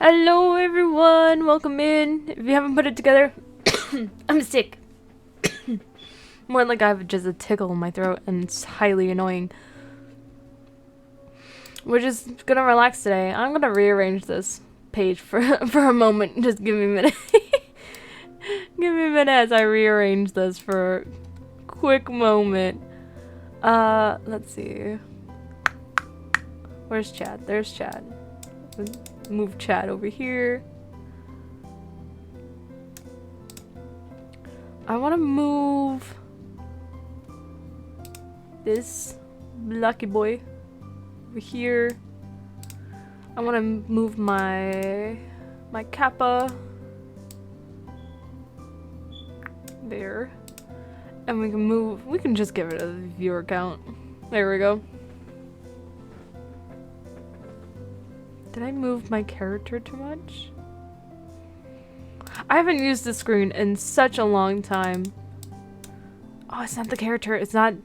Hello everyone, welcome in. If you haven't put it together, I'm sick. More like I have just a tickle in my throat and it's highly annoying. We're just gonna relax today. I'm gonna rearrange this page for a moment. Just give me a minute. Give me a minute as I rearrange this for a quick moment. Let's see. Where's Chad? There's Chad. Move Chad over here. I want to move this lucky boy over here. I want to move my kappa there, and we can just give it a viewer count. There we go. Did I move my character too much? I haven't used the screen in such a long time. Oh, it's not the character. It's not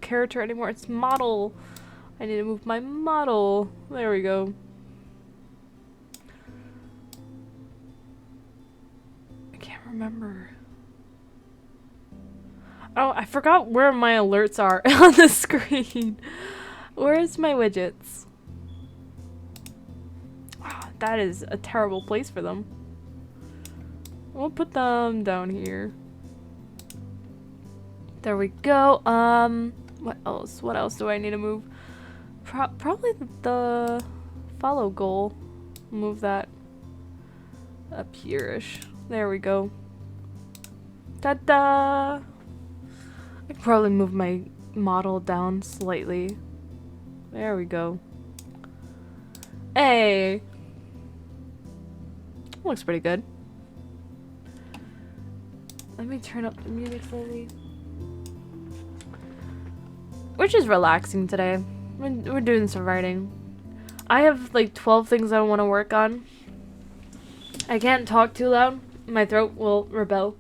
character anymore. It's model. I need to move my model. There we go. I can't remember. Oh, I forgot where my alerts are on the screen. Where's my widgets? Oh, that is a terrible place for them. We'll put them down here. There we go. What else? What else do I need to move? Probably the follow goal. Move that up here-ish. There we go. Ta-da! I could probably move my model down slightly. There we go. Hey! Looks pretty good. Let me turn up the music slowly. We're just relaxing today. We're doing some writing. I have like 12 things I want to work on. I can't talk too loud. My throat will rebel.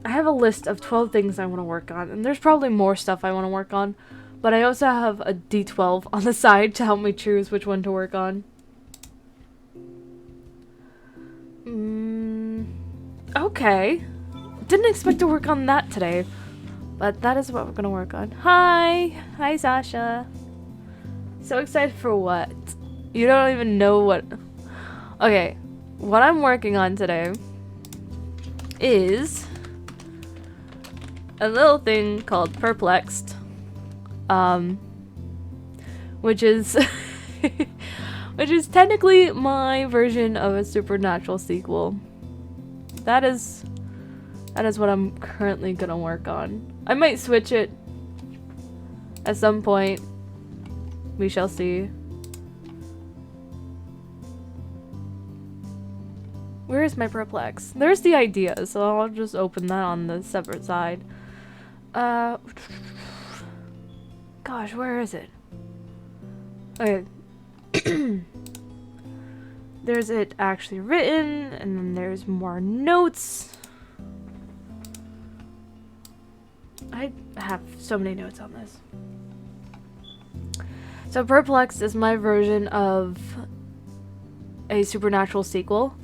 I have a list of 12 things I want to work on, and there's probably more stuff I want to work on, but I also have a D12 on the side to help me choose which one to work on. Okay. Didn't expect to work on that today, but that is what we're gonna work on. Hi! Hi, Sasha. So excited for what? You don't even know what... Okay, what I'm working on today is a little thing called Perplexed, which is which is technically my version of a Supernatural sequel. That is what I'm currently gonna work on. I might switch it at some point. We shall see. Where is my Perplex? There's the idea, so I'll just open that on the separate side. Gosh, where is it? Okay. There's it actually written, and then there's more notes. I have so many notes on this. So Perplexed is my version of a Supernatural sequel.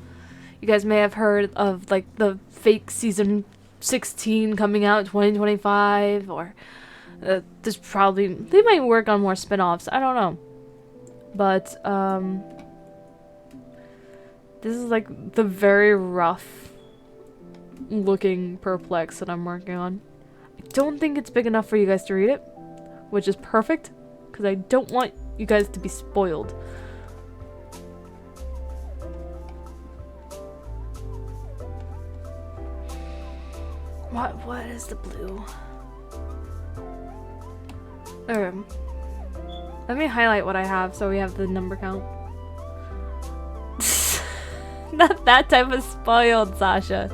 You guys may have heard of like the fake season 16 coming out in 2025, or there's probably, they might work on more spin-offs, I don't know. But this is like the very rough looking Perplex that I'm working on. I don't think it's big enough for you guys to read it, which is perfect, because I don't want you guys to be spoiled. What is the blue? Let me highlight what I have so we have the number count. Not that type of spoiled, Sasha.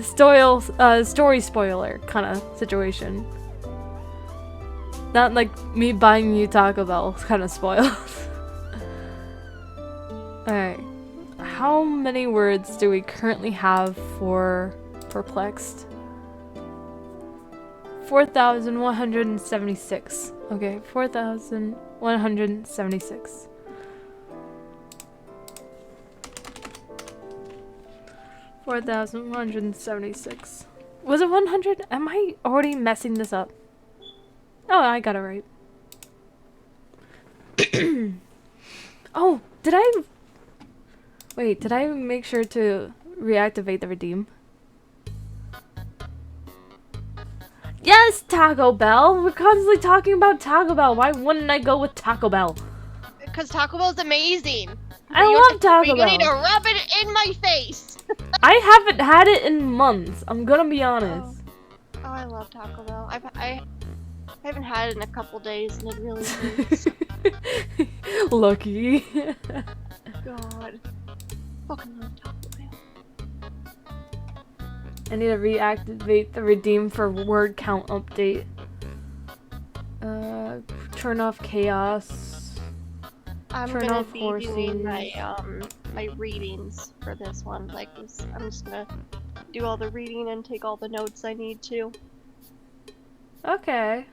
Story spoiler kind of situation. Not like me buying you Taco Bell kind of spoiled. Alright. How many words do we currently have for Perplexed? 4,176. Okay, 4,176. 4,176. Was it 100? Am I already messing this up? Oh, I got it right. Oh, did I... Wait, did I make sure to reactivate the redeem? Yes, Taco Bell! We're constantly talking about Taco Bell. Why wouldn't I go with Taco Bell? Because Taco Bell's amazing. I love Taco Bell. You need to rub it in my face. I haven't had it in months. I'm gonna be honest. Oh, I love Taco Bell. I haven't had it in a couple days, and it really hurts. Lucky. God, fucking love Taco Bell. I need to reactivate the redeem for word count update. Turn off chaos. I'm Turn gonna off be horses. doing my my readings for this one. Like this, I'm just gonna do all the reading and take all the notes I need to. Okay.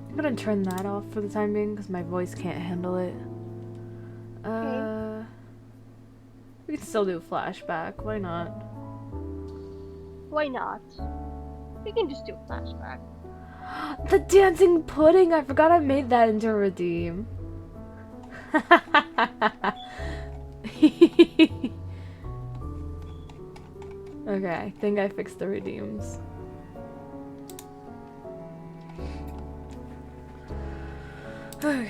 I'm gonna turn that off for the time being because my voice can't handle it. Okay. We can still do a flashback. Why not? Why not? We can just do a flashback. The dancing pudding! I forgot I made that into a redeem. Okay, I think I fixed the redeems. Okay.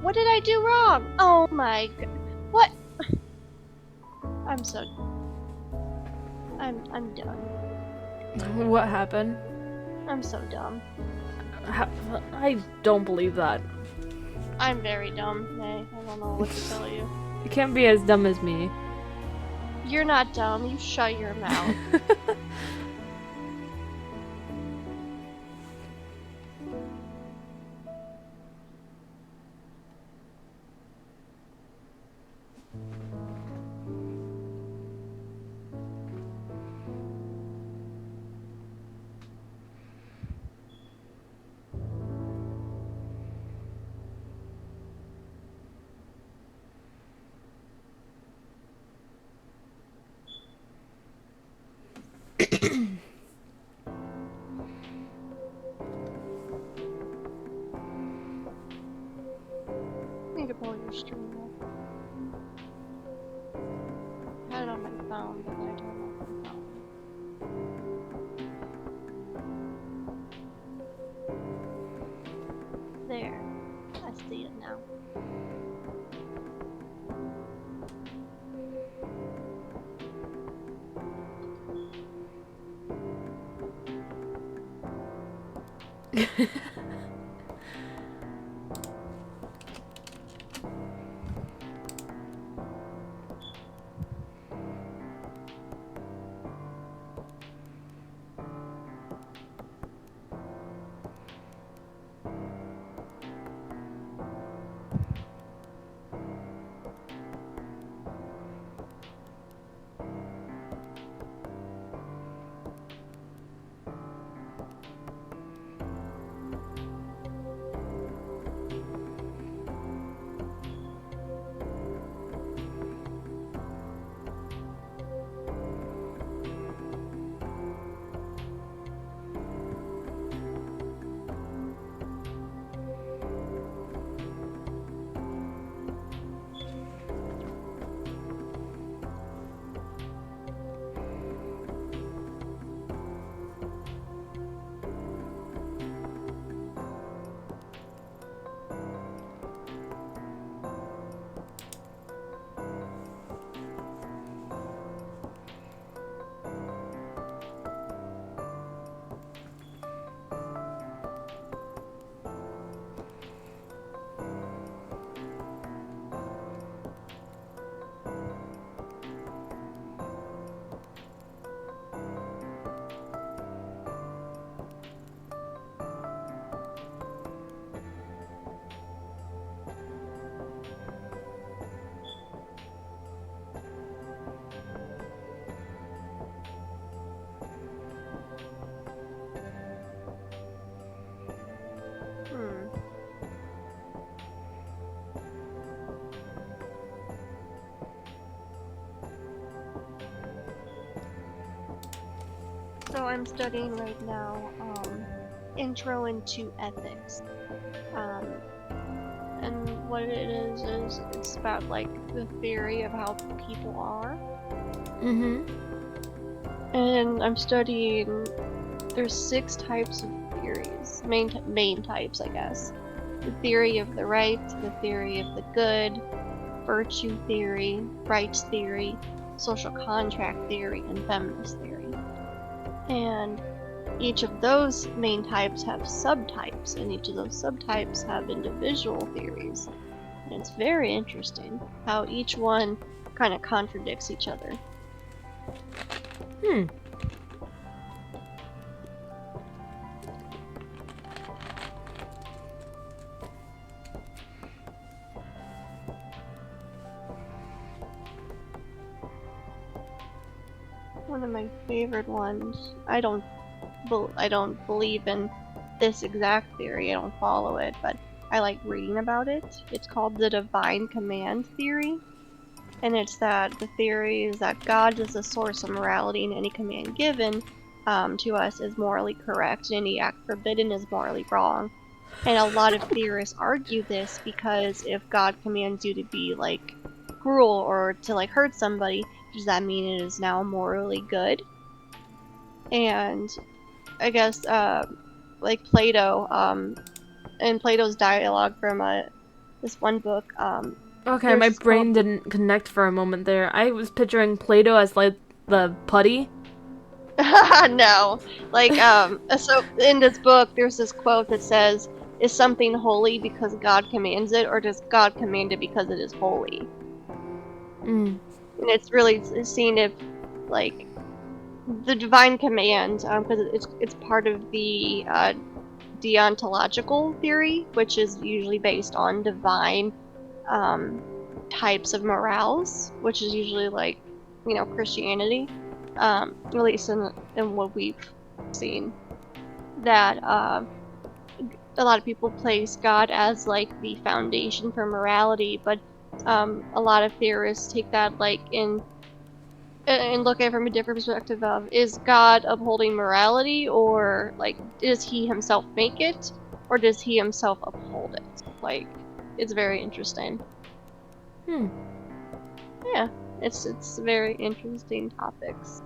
What did I do wrong? Oh my god. What? I'm done. What happened? I'm so dumb. I don't believe that. I'm very dumb, Nay. I don't know what to tell you. You can't be as dumb as me. You're not dumb. You shut your mouth. Need to pull your stream up. I had it on my phone, but then I turned off my phone. There. I see it now. I'm studying right now, Intro into Ethics. And what it is it's about like the theory of how people are. And I'm studying, there's 6 types of theories, main types, I guess. The theory of the right, the theory of the good, virtue theory, rights theory, social contract theory, and feminist theory. And each of those main types have subtypes, and each of those subtypes have individual theories. And it's very interesting how each one kind of contradicts each other. One of my favorite ones, I don't believe in this exact theory, I don't follow it, but I like reading about it. It's called the divine command theory. And it's that the theory is that God is the source of morality, and any command given to us is morally correct, and any act forbidden is morally wrong. And a lot of theorists argue this because if God commands you to be like cruel or to like hurt somebody, does that mean it is now morally good? And I guess like Plato, in Plato's dialogue from this one book, Okay, my brain didn't connect for a moment there. I was picturing Play-Doh as like the putty. No, like so in this book there's this quote that says, is something holy because God commands it, or does God command it because it is holy? And it's really seen if like the divine command, because it's part of the deontological theory, which is usually based on divine types of morals, which is usually like, you know, Christianity, at least in what we've seen, that a lot of people place God as like the foundation for morality, but a lot of theorists take that like in and look at it from a different perspective of, is God upholding morality, or like does he himself make it, or does he himself uphold it? Like, it's very interesting. Yeah, it's very interesting topics.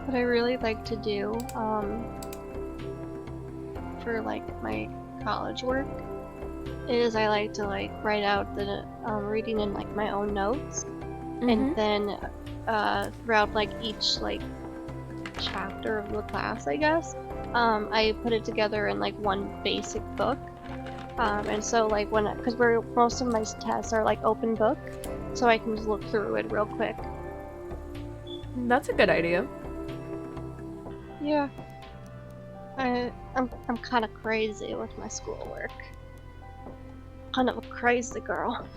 What I really like to do for like my college work is I like to like write out the reading in like my own notes, and then throughout like each like chapter of the class, I guess, I put it together in like one basic book. And so like because most of my tests are like open book, so I can just look through it real quick. That's a good idea. Yeah. I'm kind of crazy with my schoolwork. Kind of a crazy girl.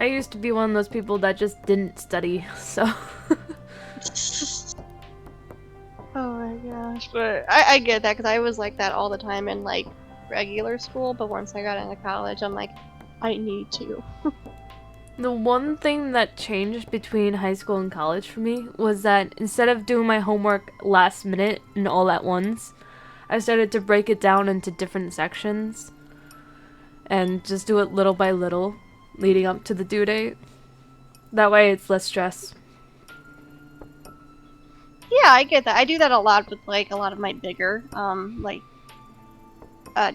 I used to be one of those people that just didn't study, so... Oh my gosh, but I get that because I was like that all the time in like regular school, but once I got into college, I'm like, I need to. The one thing that changed between high school and college for me was that instead of doing my homework last minute and all at once, I started to break it down into different sections and just do it little by little leading up to the due date. That way it's less stress. Yeah, I get that. I do that a lot with like a lot of my bigger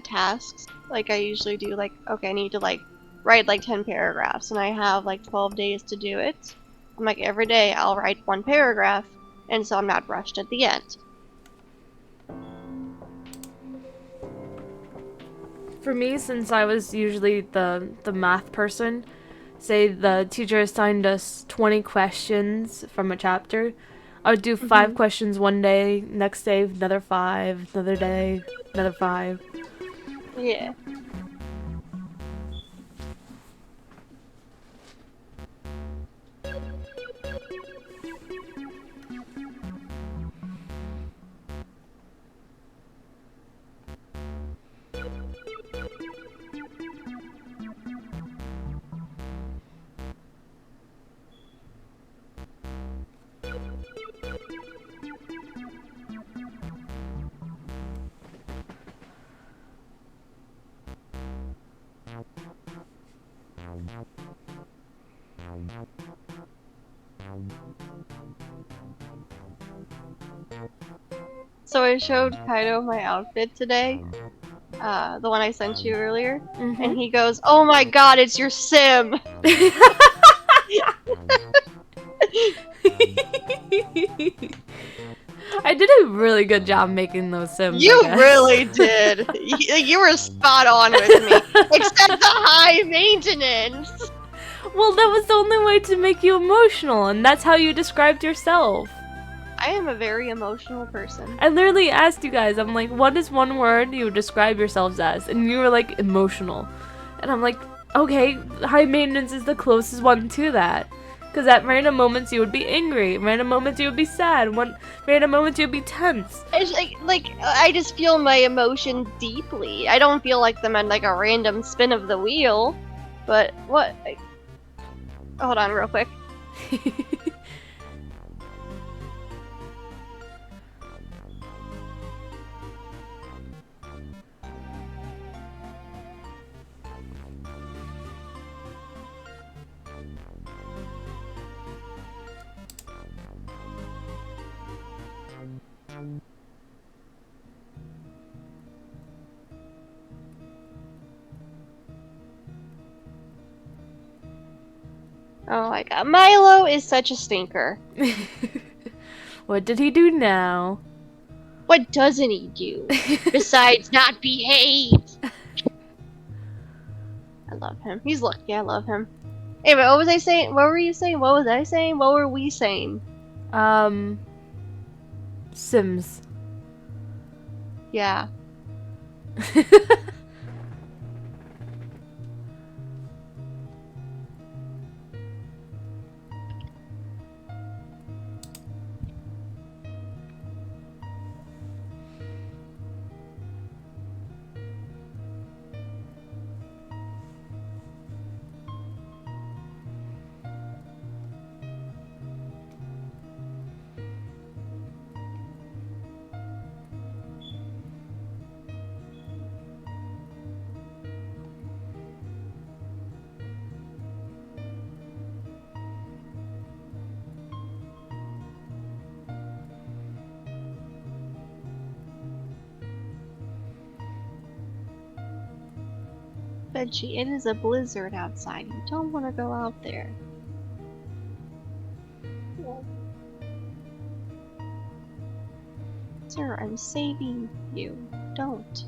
tasks. Like I usually do like, okay, I need to like write like 10 paragraphs and I have like 12 days to do it. I'm like every day I'll write 1 paragraph and so I'm not rushed at the end. For me, since I was usually the math person, say the teacher assigned us 20 questions from a chapter, I would do 5 questions one day, next day another 5, another day another 5. Yeah. So I showed Kaido my outfit today, the one I sent you earlier, and he goes, "Oh my god, it's your sim!" I did a really good job making those sims, You I guess. really did. You were spot on with me, except the high maintenance. Well, that was the only way to make you emotional, and that's how you described yourself. I am a very emotional person. I literally asked you guys, I'm like, what is one word you would describe yourselves as? And you were like, emotional. And I'm like, okay, high maintenance is the closest one to that. Because at random moments you would be angry, random moments you would be sad, random moments you'd be tense. It's like I just feel my emotions deeply. I don't feel like them at like a random spin of the wheel. But what? Hold on, real quick. Oh my god, Milo is such a stinker. What did he do now? What doesn't he do besides not behave? I love him. He's lucky. I love him. Anyway, what was I saying? What were you saying? What was I saying? What were we saying? Sims. Yeah. Veggie, it is a blizzard outside. You don't want to go out there. Sir, I'm saving you. Don't.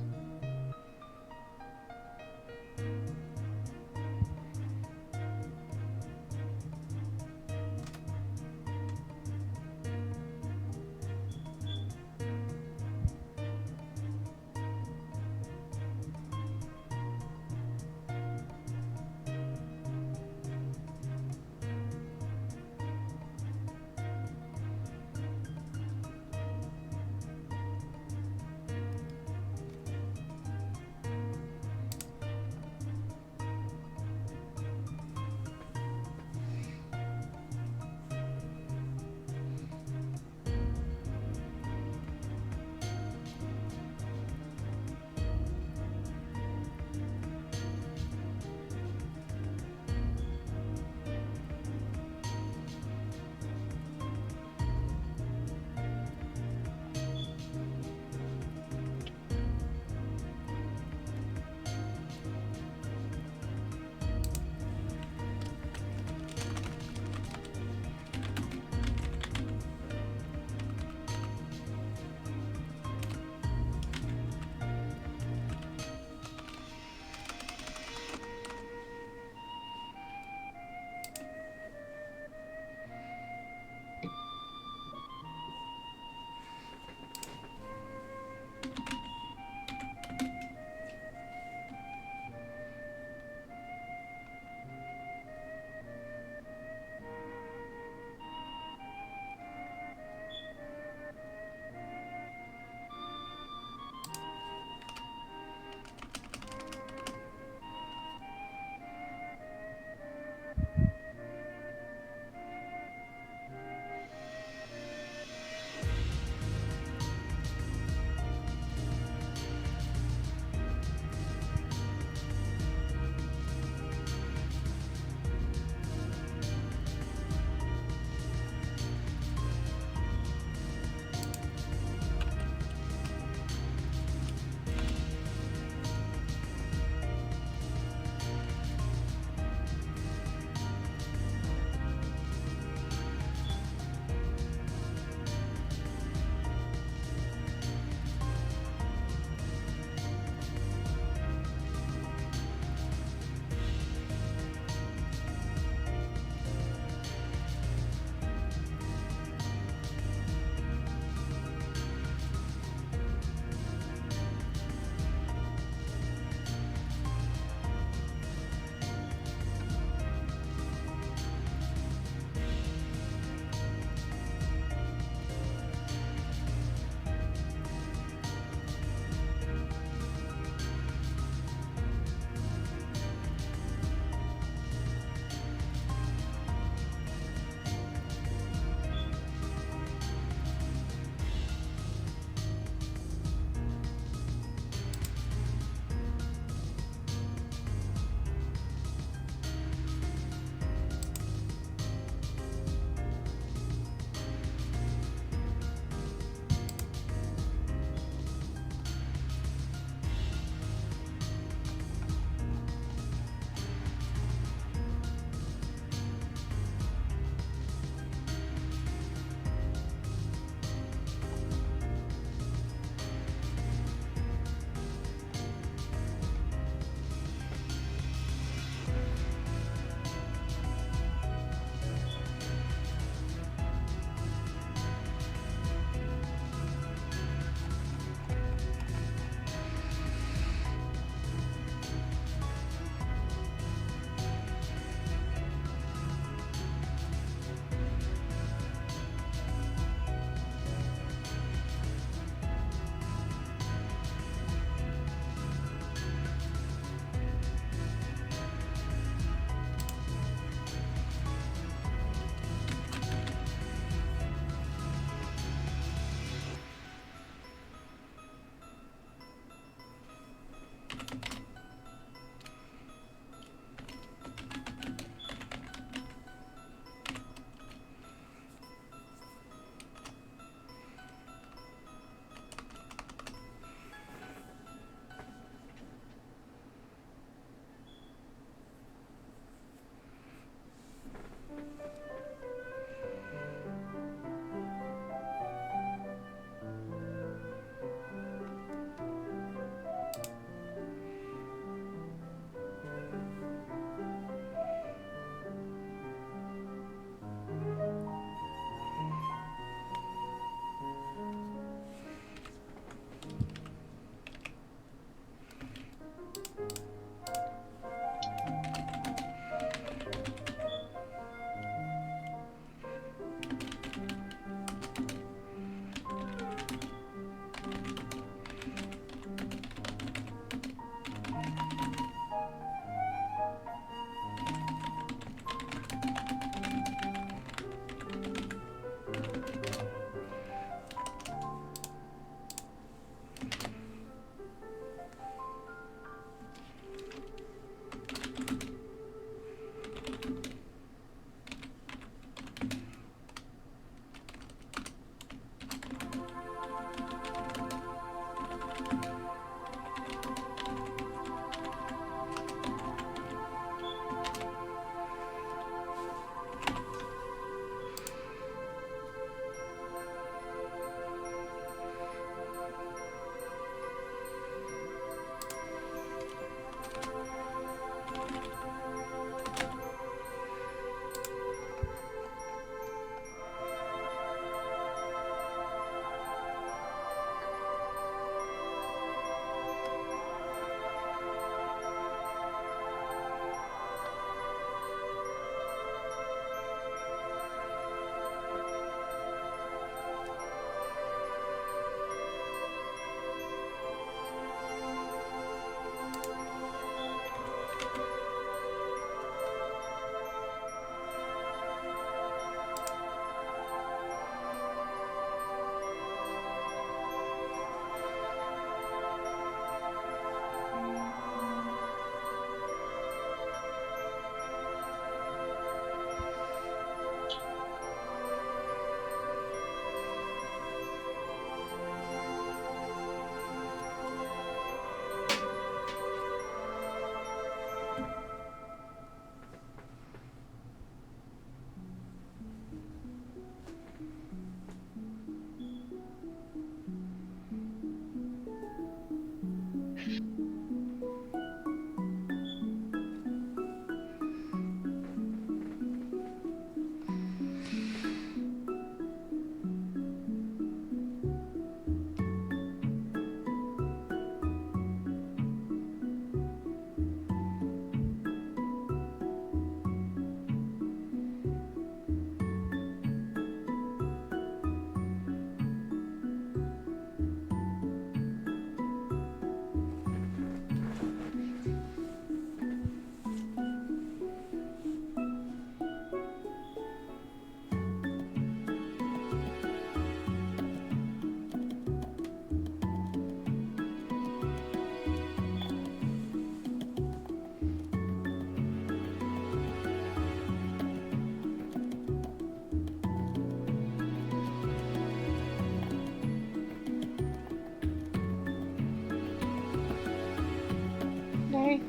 Hey,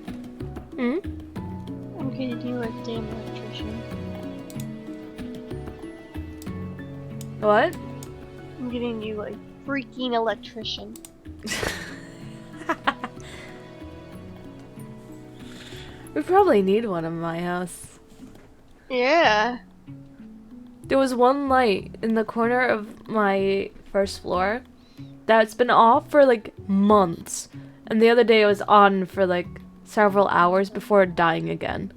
Hmm? I'm getting you a damn electrician. What? I'm getting you a freaking electrician. We probably need one in my house. Yeah. There was one light in the corner of my first floor that's been off for like months. And the other day it was on for like several hours before dying again.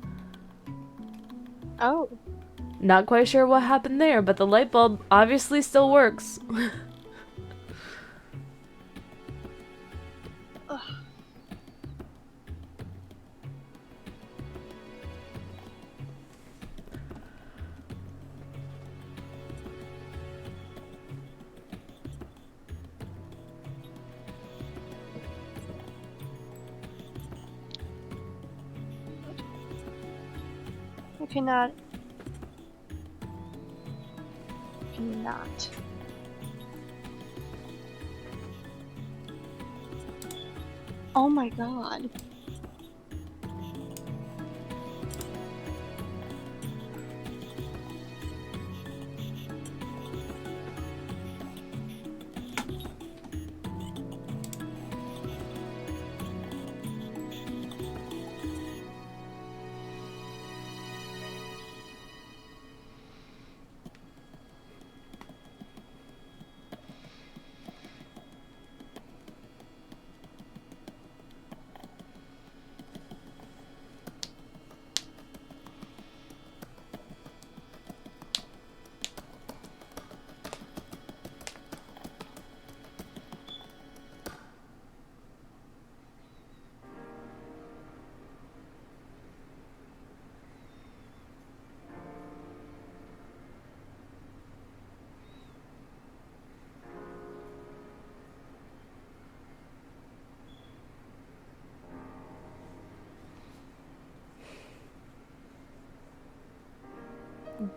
Oh. Not quite sure what happened there, but the light bulb obviously still works. Ugh. I cannot. Cannot. Oh my god.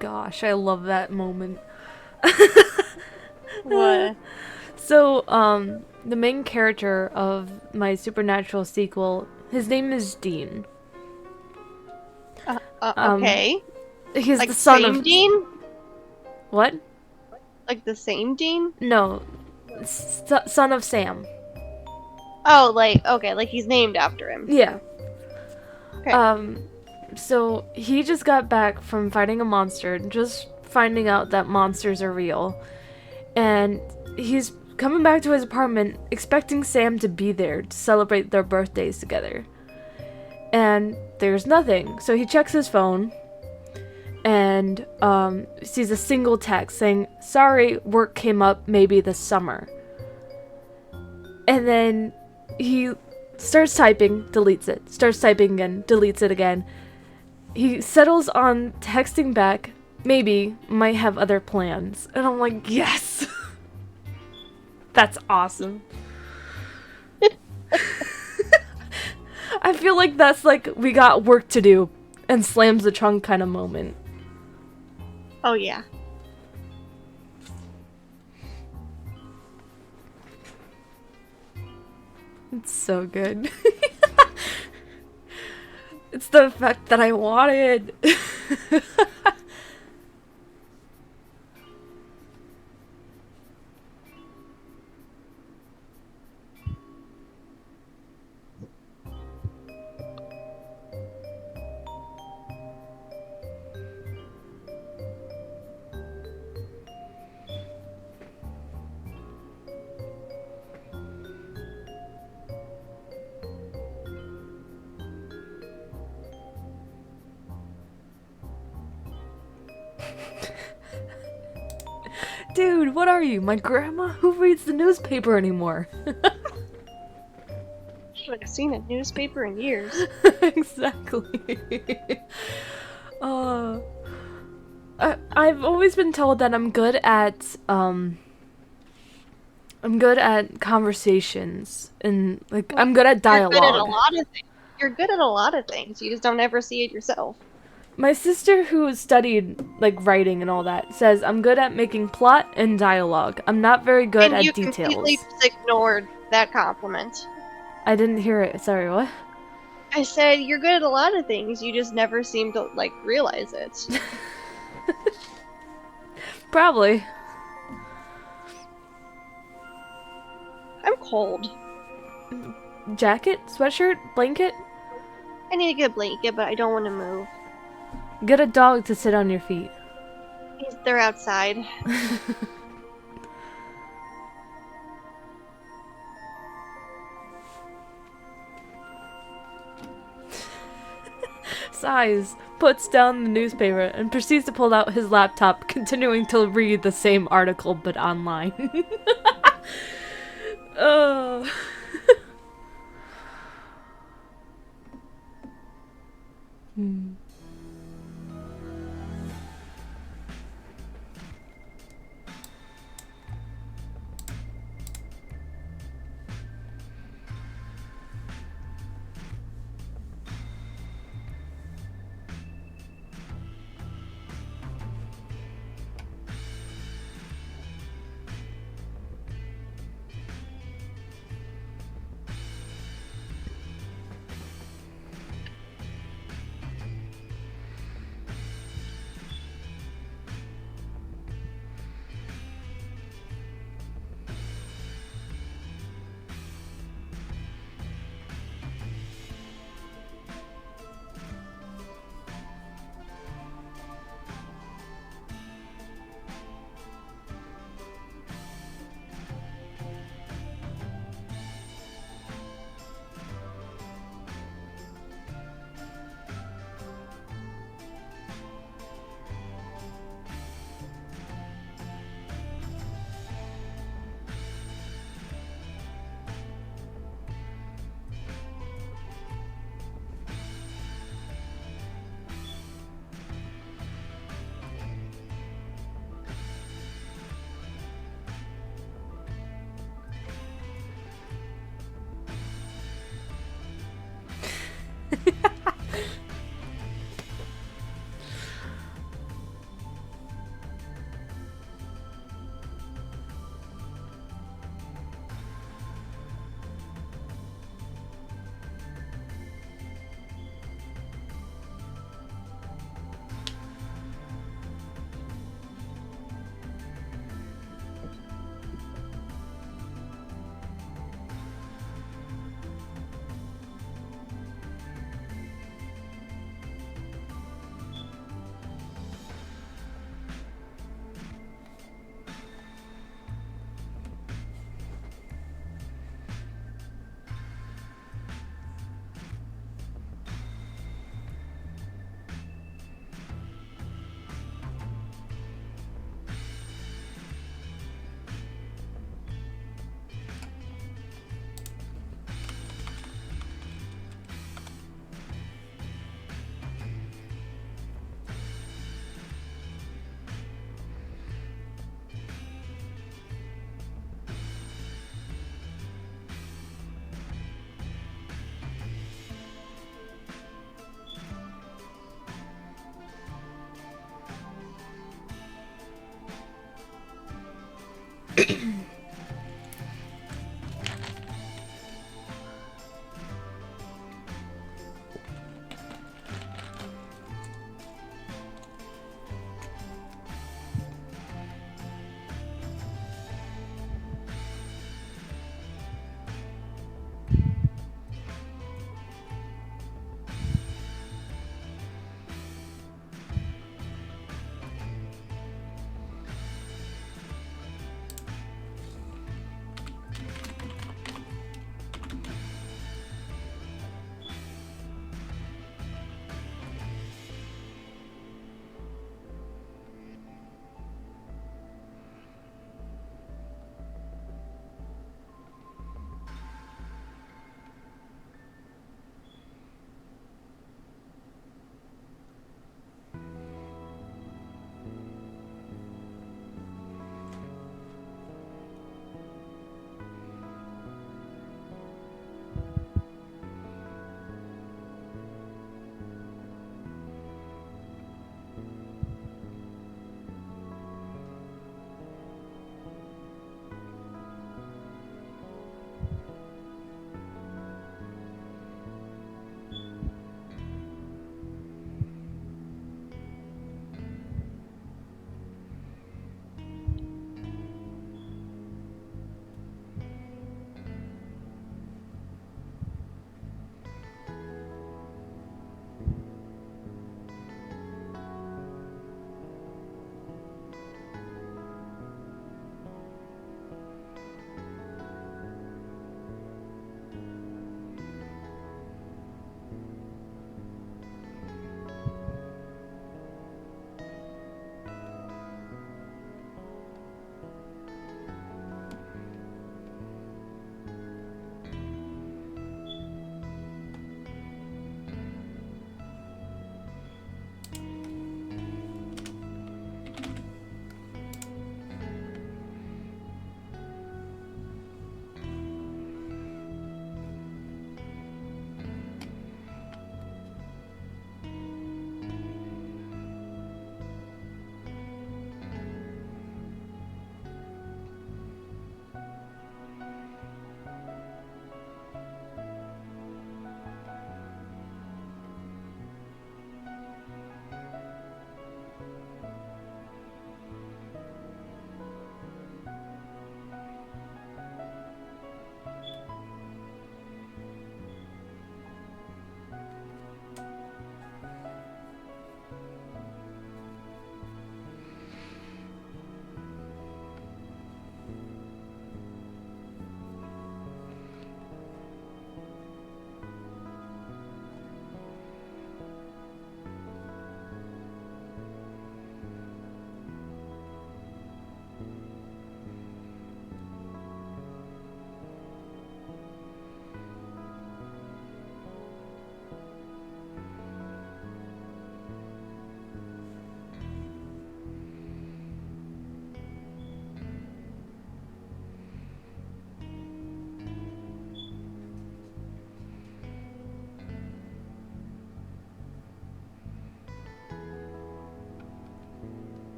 Gosh, I love that moment. What? So, the main character of my supernatural sequel, his name is Dean. Okay. He's Like the son same of... Dean? What? Like the same Dean? No. Son of Sam. Oh, like, okay, like he's named after him. Yeah. Okay. So he just got back from fighting a monster, just finding out that monsters are real. And he's coming back to his apartment expecting Sam to be there to celebrate their birthdays together. And there's nothing. So he checks his phone and sees a single text saying, "Sorry, work came up maybe this summer." And then he starts typing, deletes it. Starts typing again, deletes it again. He settles on texting back, "Maybe, might have other plans." And I'm like, yes! That's awesome. I feel like that's like, we got work to do, and slams the trunk kind of moment. Oh, yeah. It's so good. It's the effect that I wanted. Dude, what are you? My grandma? Who reads the newspaper anymore? I haven't seen a newspaper in years. Exactly. I've always been told that I'm good at conversations and like I'm good at dialogue. You're good at a lot of things. You're good at a lot of things. You just don't ever see it yourself. My sister, who studied like writing and all that, says I'm good at making plot and dialogue. I'm not very good at details. And you completely just ignored that compliment. I didn't hear it. Sorry, what? I said you're good at a lot of things. You just never seem to like realize it. Probably. I'm cold. Jacket, sweatshirt, blanket. I need to get a blanket, but I don't want to move. Get a dog to sit on your feet. They're outside. Sighs, puts down the newspaper, and proceeds to pull out his laptop, continuing to read the same article but online. Oh.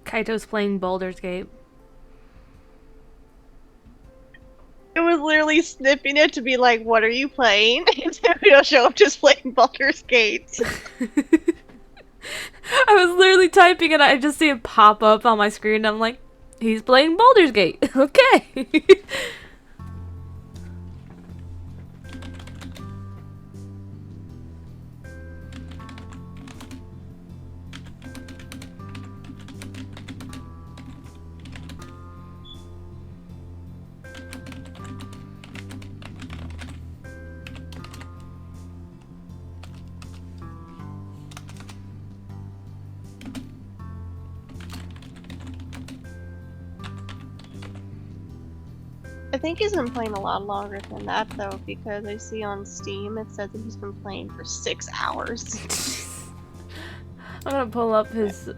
Kaito's playing Baldur's Gate. It was literally snipping it to be like, what are you playing? And it'll show up just playing Baldur's Gate. I was literally typing and I just see it pop up on my screen and I'm like, he's playing Baldur's Gate. Okay. I think he's been playing a lot longer than that though, because I see on Steam it says that he's been playing for 6 hours. I'm gonna pull up his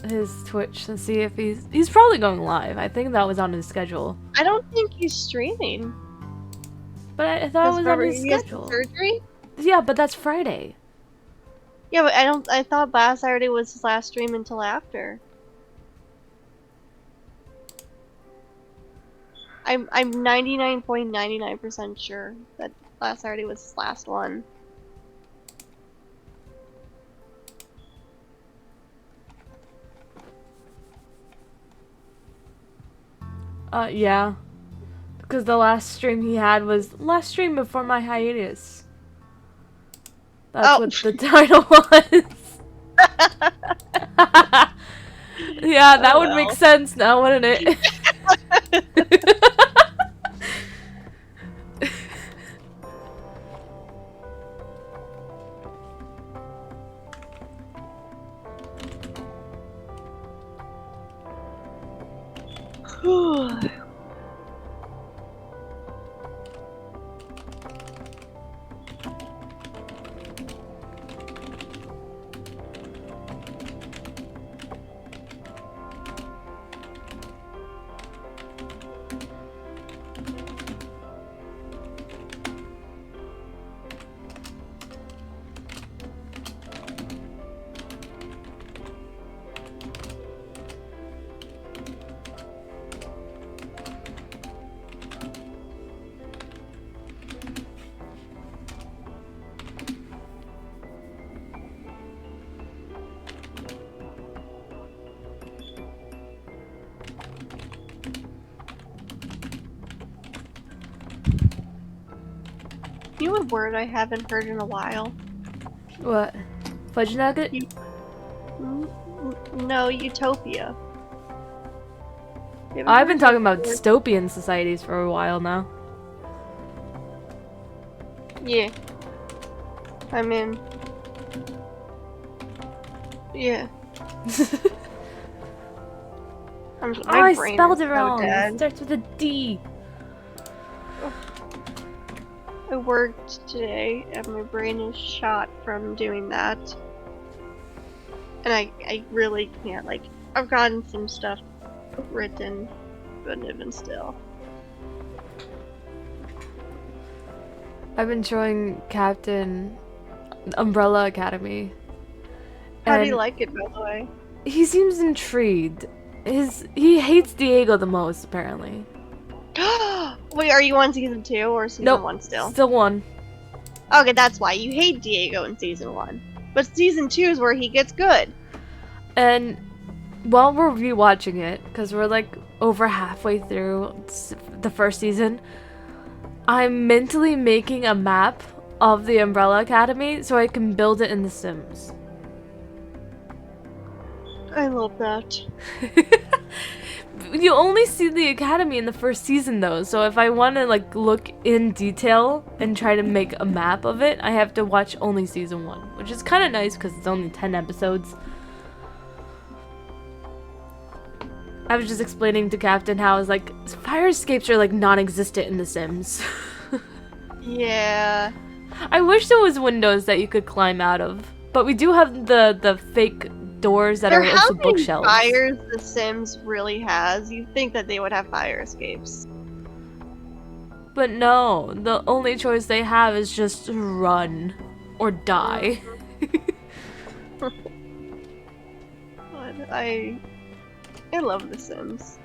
Twitch and see if he's probably going live. I think that was on his schedule. I don't think he's streaming. But I thought it was on his he has schedule. surgery? Yeah, but that's Friday. Yeah, but I thought last Saturday was his last stream until after. I'm 99.99% sure that last Saturday was his last one. Yeah. Because the last stream he had was last stream before my hiatus. That's what the title was. Yeah, that would make sense now, wouldn't it? You know a word I haven't heard in a while? What? Fudge nugget? No, utopia. I've been talking about dystopian societies for a while now. Yeah. I mean... Yeah. I spelled it wrong. It starts with a D. I worked today and my brain is shot from doing that. And I really can't, like, I've gotten some stuff written, but even still. I've been showing Captain Umbrella Academy. How do you like it, by the way? He seems intrigued. He hates Diego the most, apparently. Wait, are you on season 2 or season 1 still? Still 1. Okay, that's why. You hate Diego in season 1. But season 2 is where he gets good. And while we're rewatching it, because we're like over halfway through the first season, I'm mentally making a map of the Umbrella Academy so I can build it in The Sims. I love that. You only see the academy in the first season though, so if I want to like look in detail and try to make a map of it, I have to watch only season 1, which is kind of nice because it's only 10 episodes. I was just explaining to Captain how I was like, fire escapes are like non-existent in The Sims. Yeah. I wish there was windows that you could climb out of, but we do have the fake doors that are also bookshelves. How many fires The Sims really has? You'd think that they would have fire escapes. But no, the only choice they have is just run or die. I love The Sims.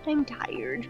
I'm tired.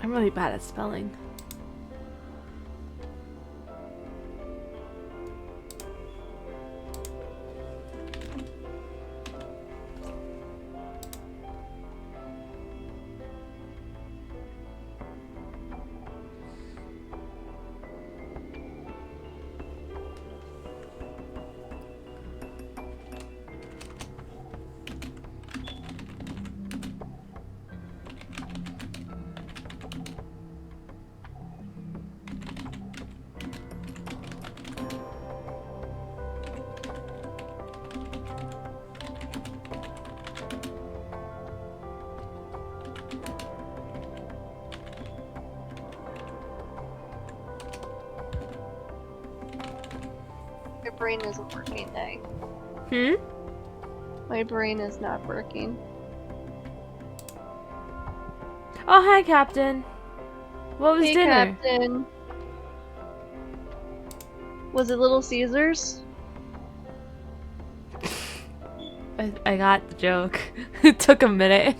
I'm really bad at spelling. My brain isn't working, Nay. Hmm? My brain is not working. Oh, hi, Captain. What was Hey, dinner? Captain. Was it Little Caesars? I got the joke. It took a minute.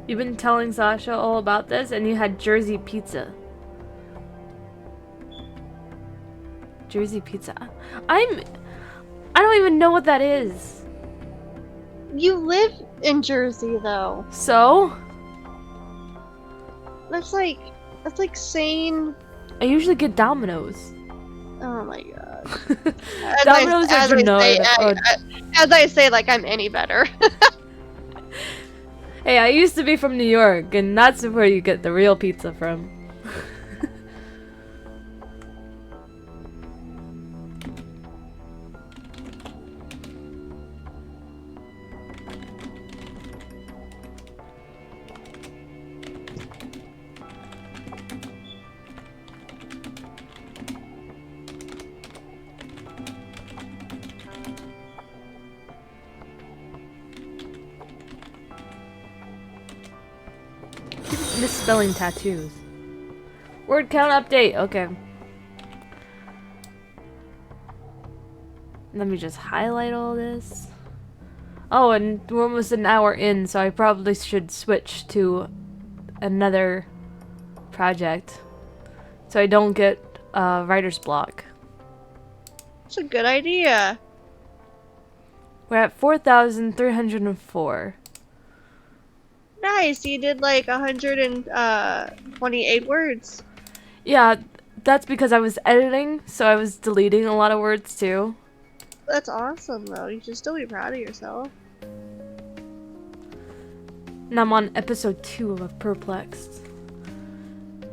You've been telling Sasha all about this, and you had Jersey pizza. Jersey pizza. I don't even know what that is. You live in Jersey, though. So? That's like saying. I usually get Domino's. Oh my god. Domino's or Granada. As I say, like I'm any better. Hey, I used to be from New York, and that's where you get the real pizza from. Misspelling tattoos. Word count update. Okay. Let me just highlight all this. Oh, and we're almost an hour in, so I probably should switch to another project so I don't get writer's block. It's a good idea. We're at 4,304. Nice, you did like 128 words. Yeah, that's because I was editing, so I was deleting a lot of words too. That's awesome, though. You should still be proud of yourself. And I'm on episode 2 of Perplexed.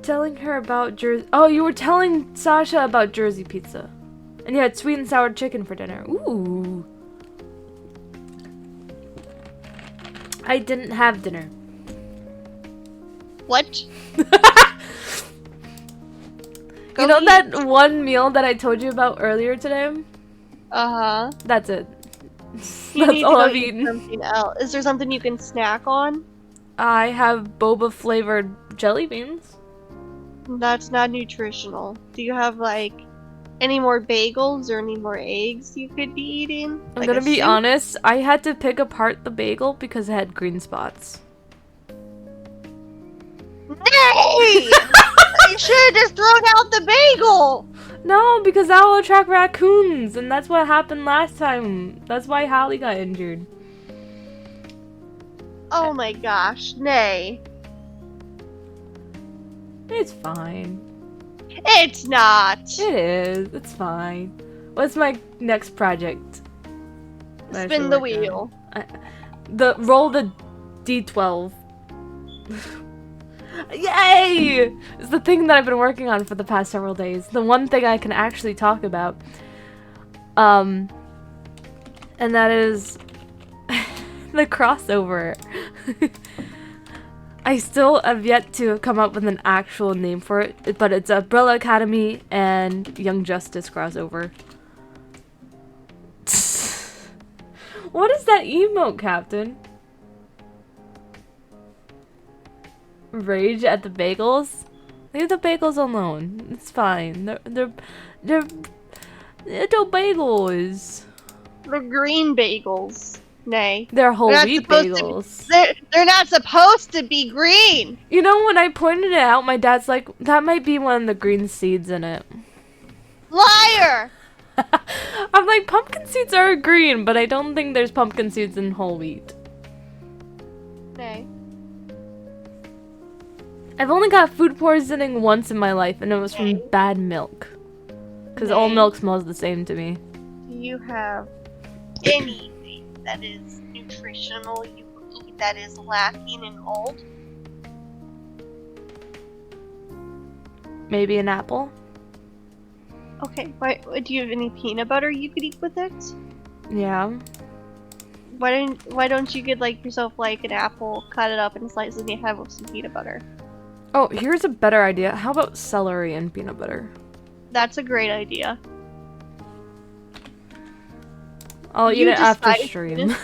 Telling her about Jersey. Oh, you were telling Sasha about Jersey pizza. And you had sweet and sour chicken for dinner. Ooh. I didn't have dinner. What? You know that one meal that I told you about earlier today? Uh-huh. That's it. That's all I've eaten. Something else. Is there something you can snack on? I have boba flavored jelly beans. That's not nutritional. Do you have like any more bagels or any more eggs you could be eating? I'm like gonna be soup? honest, I had to pick apart the bagel because it had green spots. Nay! You should have just thrown out the bagel! No, because that will attract raccoons, and that's what happened last time. That's why Hallie got injured. Oh my gosh, nay. It's fine. It's not! It is. It's fine. What's my next project? that I Spin should the work on? wheel. Roll the D12. Yay! It's the thing that I've been working on for the past several days. The one thing I can actually talk about. And that is the crossover. I still have yet to come up with an actual name for it, but it's Umbrella Academy and Young Justice crossover. What is that emote, Captain? Rage at the bagels? Leave the bagels alone. It's fine. They're little bagels. The green bagels. Nay. They're whole They're not wheat supposed bagels. They're not supposed to be green! You know, when I pointed it out, my dad's like, that might be one of the green seeds in it. Liar! I'm like, pumpkin seeds are green, but I don't think there's pumpkin seeds in whole wheat. Nay. I've only got food poisoning once in my life, and it was from bad milk. Because all milk smells the same to me. Do you have anything that is nutritional you eat that is lacking in mold? Maybe an apple? Okay, do you have any peanut butter you could eat with it? Yeah. Why don't you get like yourself like an apple, cut it up in slices, and you have some peanut butter? Oh, here's a better idea. How about celery and peanut butter? That's a great idea. I'll eat it after stream.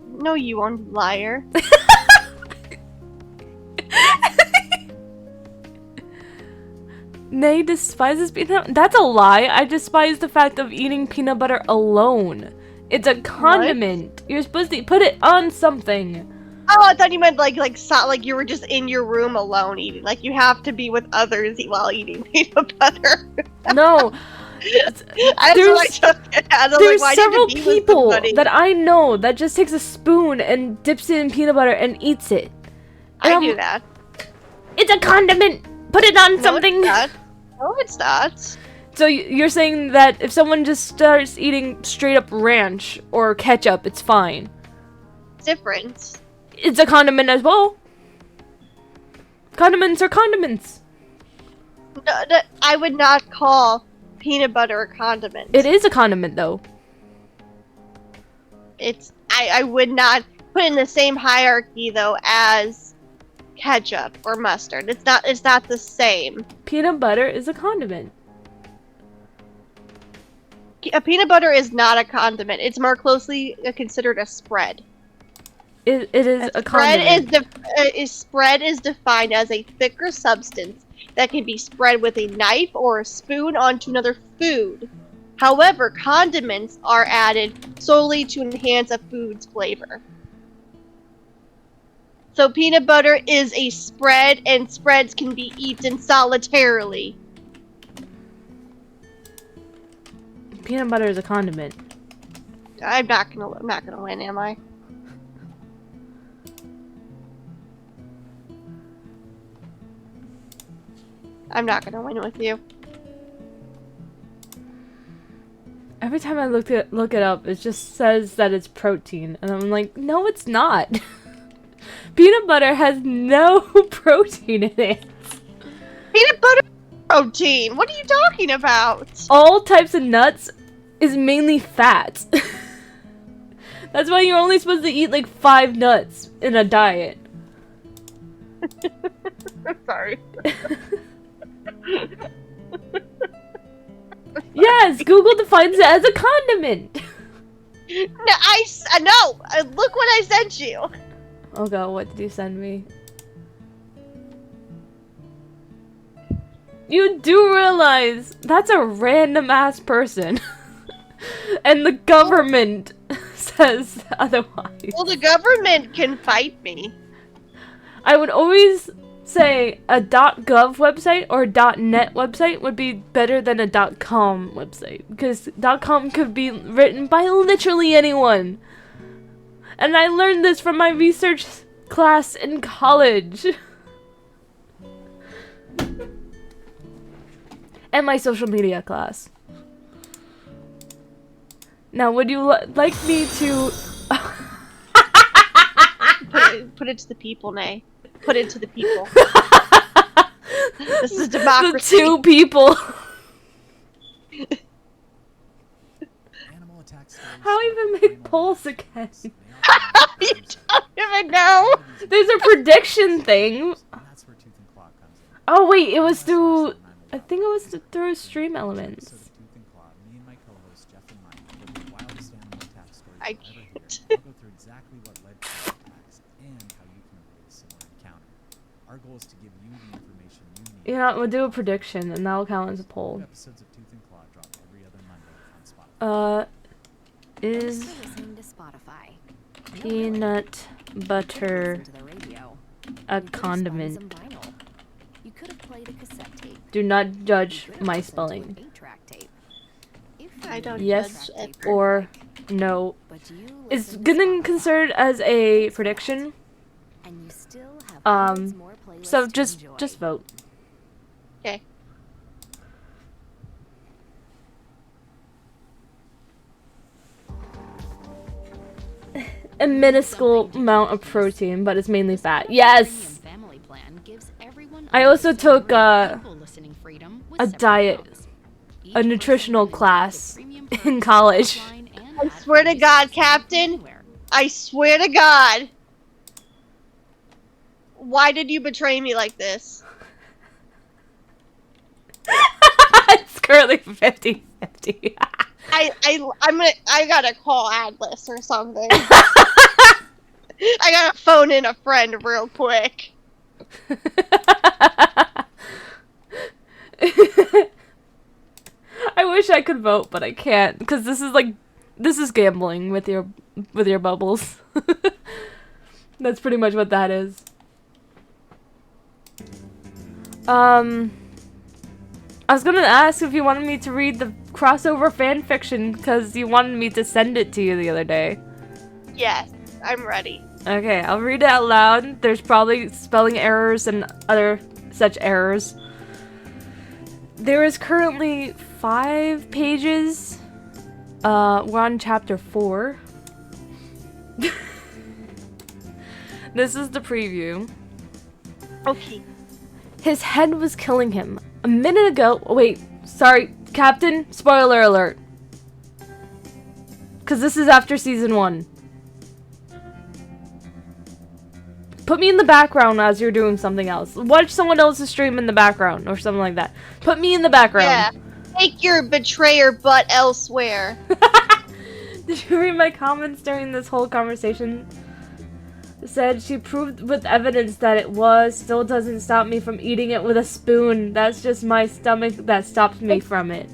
No, you won't, liar. Nay despises peanut. That's a lie. I despise the fact of eating peanut butter alone. It's a condiment. What? You're supposed to put it on something. Oh, I thought you meant like you were just in your room alone eating. Like you have to be with others while eating peanut butter. No. There's several people that I know that just takes a spoon and dips it in peanut butter and eats it. And I do that. It's a condiment. Put it on something. No, it's not. So you're saying that if someone just starts eating straight up ranch or ketchup, it's fine? It's different. It's a condiment as well. Condiments are condiments. No, I would not call peanut butter a condiment. It is a condiment, though. I would not put it in the same hierarchy, though, as ketchup or mustard. It's not the same. Peanut butter is a condiment. A peanut butter is not a condiment. It's more closely considered a spread. It is a condiment. Spread is defined as a thicker substance that can be spread with a knife or a spoon onto another food. However, condiments are added solely to enhance a food's flavor. So peanut butter is a spread, and spreads can be eaten solitarily. Peanut butter is a condiment. I'm not gonna win, am I? I'm not gonna win with you. Every time I look it up, it just says that it's protein, and I'm like, no, it's not. Peanut butter has no protein in it. Peanut butter protein? What are you talking about? All types of nuts is mainly fat. That's why you're only supposed to eat like 5 nuts in a diet. I'm sorry. Yes, Google defines it as a condiment. No, look what I sent you. Oh god, what did you send me? You do realize that's a random ass person. And the government says otherwise. Well, the government can fight me. I would always say a .gov website or .net website would be better than a .com website, because .com could be written by literally anyone. And I learned this from my research class in college. And my social media class. Now, would you like me to... Put it to the people, Nay. Put it to the people. This is democracy. The two people. How even make polls again? You don't even know. There's a prediction thing. Oh wait, it was through... I think it was through Stream Elements. I can't. You know, we'll do a prediction, and that'll count as a poll. Is peanut butter a condiment? Do not judge my spelling. I don't Yes judge it. or no. Is getting considered as a prediction. So just vote. Okay. A minuscule amount of protein, but it's mainly fat. Yes! I also took a diet, a nutritional class in college. I swear to God, Captain. I swear to God. Why did you betray me like this? It's currently 50-50. I gotta call Atlas or something. I gotta phone in a friend real quick. I wish I could vote, but I can't, because this is gambling with your bubbles. That's pretty much what that is. I was gonna ask if you wanted me to read the crossover fan fiction, because you wanted me to send it to you the other day. Yes, I'm ready. Okay, I'll read it out loud. There's probably spelling errors and other such errors. There is currently 5 pages. We're on chapter 4. This is the preview. Okay. His head was killing him. A minute ago... Wait, sorry, Captain. Spoiler alert. Because this is after season 1. Put me in the background as you're doing something else. Watch someone else's stream in the background or something like that. Put me in the background. Yeah. Take your betrayer butt elsewhere. Did you read my comments during this whole conversation? It said she proved with evidence that it was. Still doesn't stop me from eating it with a spoon. That's just my stomach that stops me from it.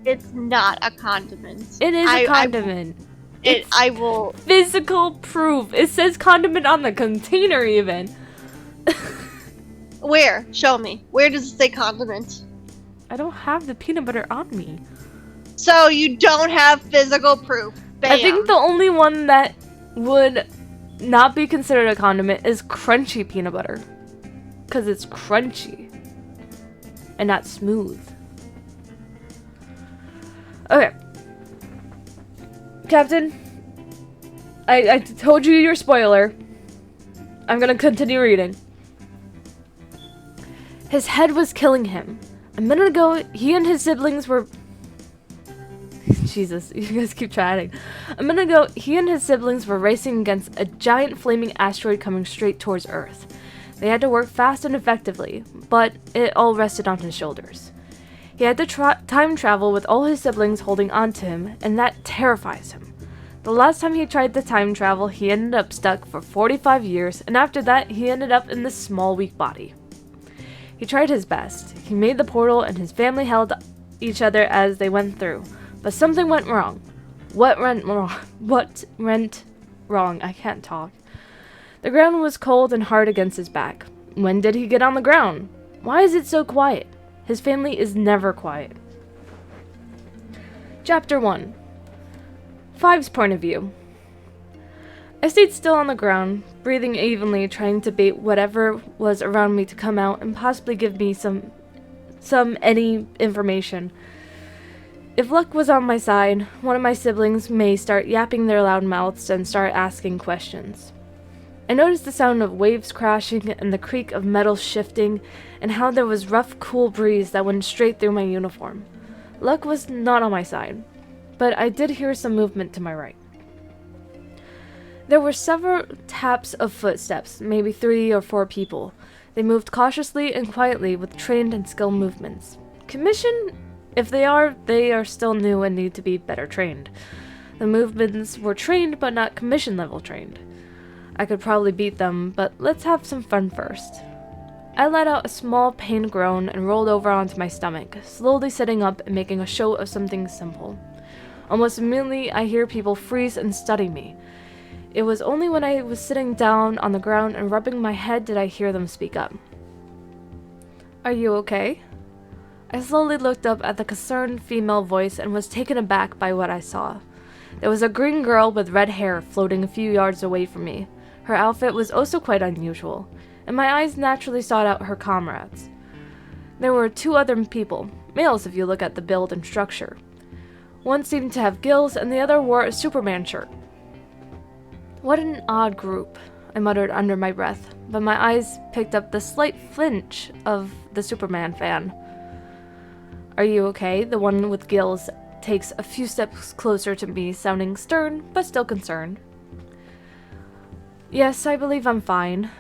It's not a condiment. It is a condiment. I will... Physical proof. It says condiment on the container even. Where? Show me. Where does it say condiment? I don't have the peanut butter on me. So you don't have physical proof. Bam. I think the only one that would not be considered a condiment is crunchy peanut butter. Because it's crunchy. And not smooth. Okay. Captain, I told you your spoiler. I'm gonna continue reading. His head was killing him. A minute ago, he and his siblings were... Jesus, you guys keep chatting. A minute ago, he and his siblings were racing against a giant flaming asteroid coming straight towards Earth. They had to work fast and effectively, but it all rested on his shoulders. He had to time travel with all his siblings holding on to him, and that terrifies him. The last time he tried to time travel, he ended up stuck for 45 years, and after that, he ended up in this small, weak body. He tried his best. He made the portal, and his family held each other as they went through. But something went wrong. What went wrong? What went wrong? I can't talk. The ground was cold and hard against his back. When did he get on the ground? Why is it so quiet? His family is never quiet. Chapter 1. Five's point of view. I stayed still on the ground, breathing evenly, trying to bait whatever was around me to come out and possibly give me any information. If luck was on my side, one of my siblings may start yapping their loud mouths and start asking questions. I noticed the sound of waves crashing and the creak of metal shifting, and how there was rough, cool breeze that went straight through my uniform. Luck was not on my side, but I did hear some movement to my right. There were several taps of footsteps, maybe 3 or 4 people. They moved cautiously and quietly with trained and skilled movements. Commission? If they are still new and need to be better trained. The movements were trained but not commission level trained. I could probably beat them, but let's have some fun first. I let out a small pained groan and rolled over onto my stomach, slowly sitting up and making a show of something simple. Almost immediately, I hear people freeze and study me. It was only when I was sitting down on the ground and rubbing my head did I hear them speak up. Are you okay? I slowly looked up at the concerned female voice and was taken aback by what I saw. There was a green girl with red hair floating a few yards away from me. Her outfit was also quite unusual, and my eyes naturally sought out her comrades. There were 2 other people, males if you look at the build and structure. One seemed to have gills, and the other wore a Superman shirt. What an odd group, I muttered under my breath, but my eyes picked up the slight flinch of the Superman fan. Are you okay? The one with gills takes a few steps closer to me, sounding stern, but still concerned. Yes, I believe I'm fine.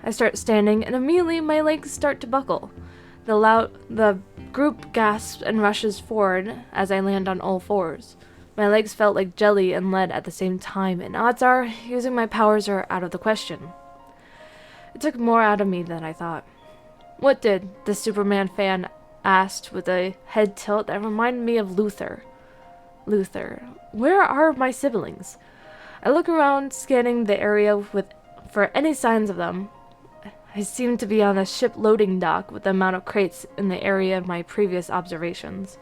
I start standing, and immediately my legs start to buckle. The group gasps and rushes forward as I land on all 4s. My legs felt like jelly and lead at the same time, and odds are, using my powers are out of the question. It took more out of me than I thought. What did? The Superman fan asked with a head tilt that reminded me of Luther. Luther, where are my siblings? I look around, scanning the area for any signs of them. I seem to be on a ship loading dock with the amount of crates in the area of my previous observations.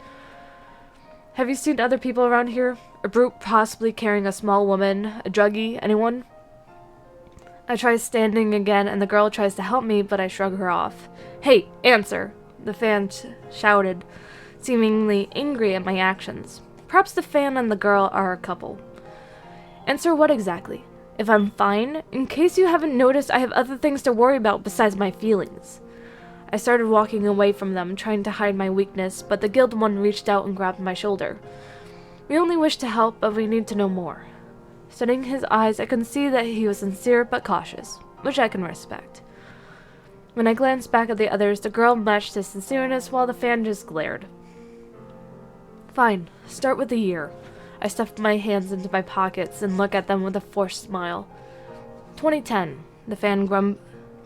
Have you seen other people around here? A brute possibly carrying a small woman, a druggie, anyone? I try standing again, and the girl tries to help me, but I shrug her off. Hey, answer! The fan shouted, seemingly angry at my actions. Perhaps the fan and the girl are a couple. Answer what exactly? If I'm fine? In case you haven't noticed, I have other things to worry about besides my feelings. I started walking away from them, trying to hide my weakness, but the guild one reached out and grabbed my shoulder. We only wish to help, but we need to know more. Studying his eyes, I could see that he was sincere but cautious, which I can respect. When I glanced back at the others, the girl matched his sincereness while the fan just glared. Fine, start with the year. I stuffed my hands into my pockets and looked at them with a forced smile. 2010, the fan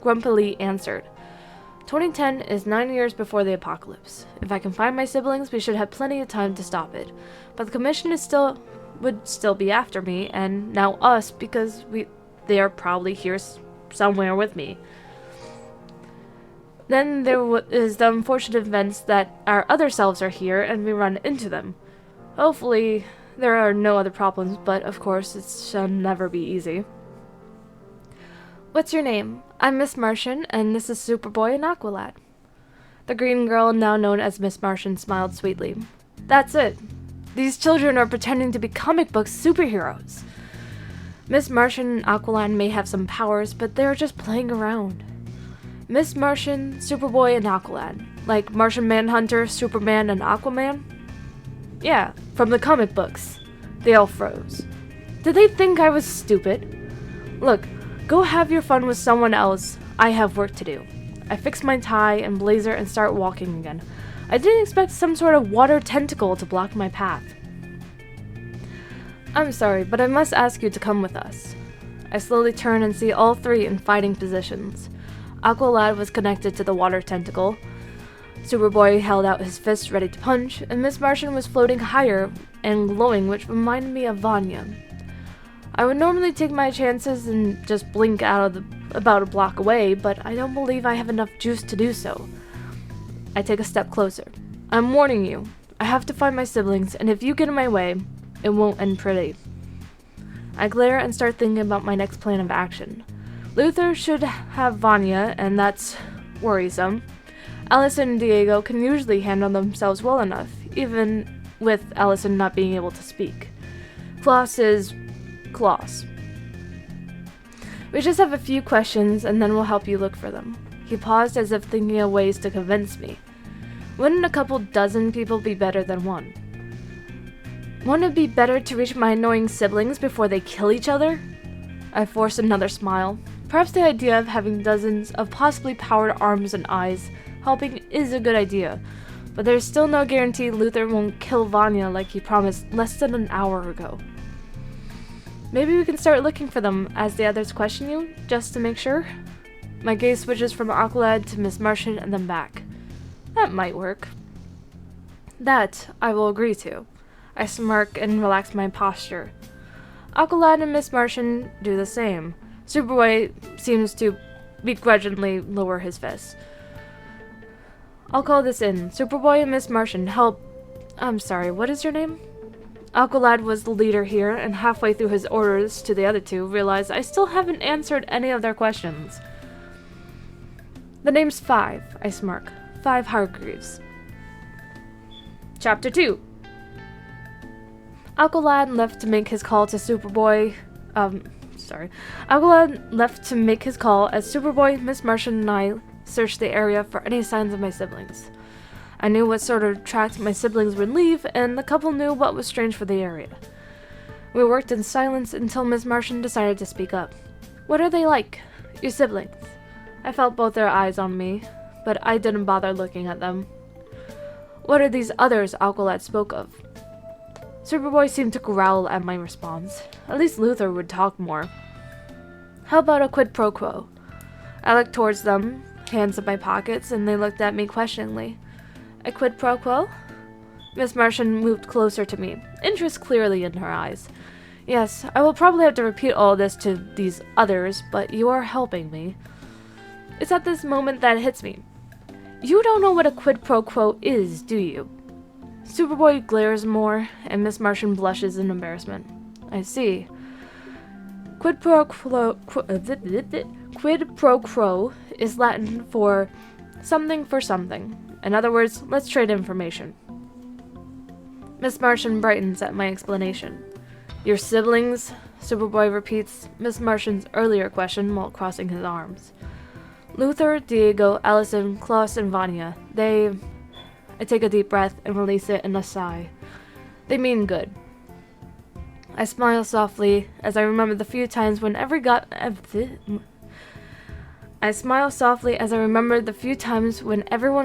grumpily answered. 2010 is 9 years before the apocalypse. If I can find my siblings, we should have plenty of time to stop it. But the commission would still be after me, and now us, because they are probably here somewhere with me. Then there is the unfortunate events that our other selves are here, and we run into them. Hopefully, there are no other problems, but of course, it shall never be easy. What's your name? I'm Miss Martian, and this is Superboy and Aqualad. The green girl, now known as Miss Martian, smiled sweetly. That's it. These children are pretending to be comic book superheroes. Miss Martian and Aqualad may have some powers, but they're just playing around. Miss Martian, Superboy, and Aqualad. Like Martian Manhunter, Superman, and Aquaman? Yeah, from the comic books. They all froze. Did they think I was stupid? Look, go have your fun with someone else. I have work to do. I fix my tie and blazer and start walking again. I didn't expect some sort of water tentacle to block my path. I'm sorry, but I must ask you to come with us. I slowly turn and see all three in fighting positions. Aqualad was connected to the water tentacle. Superboy held out his fist ready to punch, and Miss Martian was floating higher and glowing, which reminded me of Vanya. I would normally take my chances and just blink out of about a block away, but I don't believe I have enough juice to do so. I take a step closer. I'm warning you. I have to find my siblings, and if you get in my way, it won't end pretty. I glare and start thinking about my next plan of action. Luther should have Vanya, and that's worrisome. Allison and Diego can usually handle themselves well enough, even with Allison not being able to speak. Klaus is Klaus. We just have a few questions, and then we'll help you look for them. He paused as if thinking of ways to convince me. Wouldn't a couple dozen people be better than one? Wouldn't it be better to reach my annoying siblings before they kill each other? I forced another smile. Perhaps the idea of having dozens of possibly powered arms and eyes helping is a good idea, but there's still no guarantee Luther won't kill Vanya like he promised less than an hour ago. Maybe we can start looking for them as the others question you, just to make sure? My gaze switches from Aqualad to Miss Martian and then back. That might work. That I will agree to. I smirk and relax my posture. Aqualad and Miss Martian do the same. Superboy seems to begrudgingly lower his fist. I'll call this in. Superboy and Miss Martian, help. I'm sorry, what is your name? Aqualad was the leader here, and halfway through his orders to the other two, realized I still haven't answered any of their questions. The name's 5, I smirk. 5 Hargreaves. Chapter 2. Aqualad left to make his call to Superboy. Aqualad left to make his call as Superboy, Miss Martian, and I searched the area for any signs of my siblings. I knew what sort of tract my siblings would leave, and the couple knew what was strange for the area. We worked in silence until Miss Martian decided to speak up. What are they like? Your siblings? I felt both their eyes on me, but I didn't bother looking at them. What are these others Aqualad spoke of? Superboy seemed to growl at my response. At least Luther would talk more. How about a quid pro quo? I looked towards them, hands in my pockets, and they looked at me questioningly. A quid pro quo? Miss Martian moved closer to me, interest clearly in her eyes. Yes, I will probably have to repeat all this to these others, but you are helping me. It's at this moment that it hits me. You don't know what a quid pro quo is, do you? Superboy glares more, and Miss Martian blushes in embarrassment. I see. Quid pro quo is Latin for something. In other words, let's trade information. Miss Martian brightens at my explanation. Your siblings? Superboy repeats Miss Martian's earlier question while crossing his arms. Luther, Diego, Allison, Klaus, and Vanya. I take a deep breath and release it in a sigh. They mean good. I smile softly as I remember the few times when everyone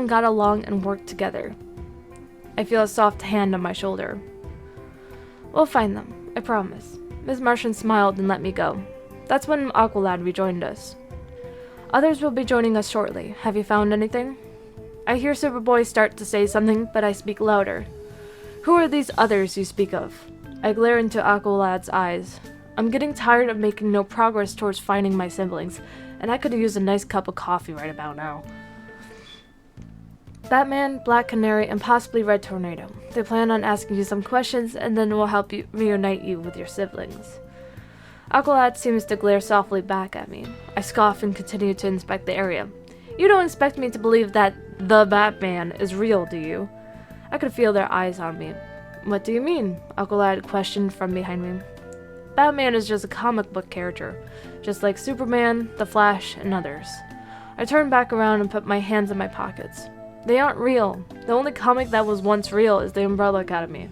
got along and worked together. I feel a soft hand on my shoulder. We'll find them, I promise. Miss Martian smiled and let me go. That's when Aqualad rejoined us. Others will be joining us shortly. Have you found anything? I hear Superboy start to say something, but I speak louder. Who are these others you speak of? I glare into Aqualad's eyes. I'm getting tired of making no progress towards finding my siblings, and I could use a nice cup of coffee right about now. Batman, Black Canary, and possibly Red Tornado. They plan on asking you some questions, and then we'll help you reunite you with your siblings. Aqualad seems to glare softly back at me. I scoff and continue to inspect the area. You don't expect me to believe that the Batman is real, do you? I could feel their eyes on me. What do you mean? Aqualad questioned from behind me. Batman is just a comic book character, just like Superman, The Flash, and others. I turn back around and put my hands in my pockets. They aren't real. The only comic that was once real is the Umbrella Academy.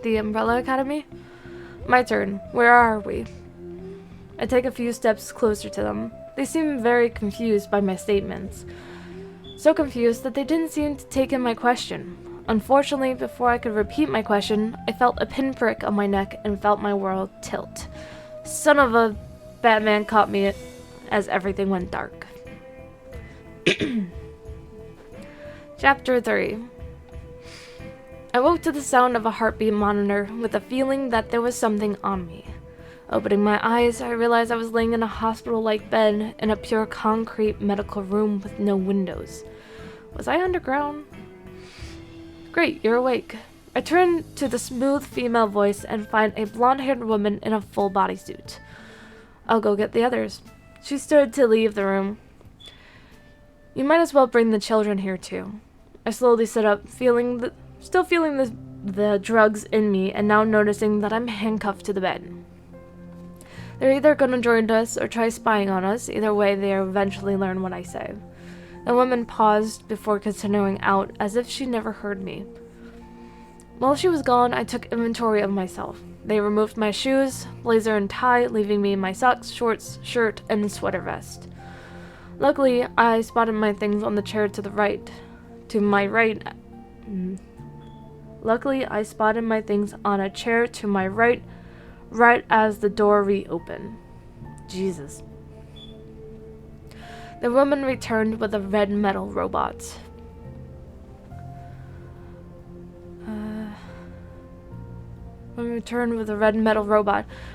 The Umbrella Academy? My turn. Where are we? I take a few steps closer to them. They seem very confused by my statements. So confused that they didn't seem to take in my question. Unfortunately, before I could repeat my question, I felt a pinprick on my neck and felt my world tilt. Son of a Batman caught me as everything went dark. Chapter 3. I woke to the sound of a heartbeat monitor with a feeling that there was something on me. Opening my eyes, I realized I was laying in a hospital-like bed in a pure concrete medical room with no windows. Was I underground? Great, you're awake. I turn to the smooth female voice and find a blonde-haired woman in a full bodysuit. I'll go get the others. She stood to leave the room. You might as well bring the children here too. I slowly sit up, still feeling the drugs in me, and now noticing that I'm handcuffed to the bed. They're either gonna join us or try spying on us. Either way, they'll eventually learn what I say. The woman paused before continuing out, as if she never heard me. While she was gone, I took inventory of myself. They removed my shoes, blazer, and tie, leaving me my socks, shorts, shirt, and sweater vest. Luckily, I spotted my things on the chair to the right. Luckily, I spotted my things on a chair to my right as the door reopened. Jesus. The woman returned with a red metal robot.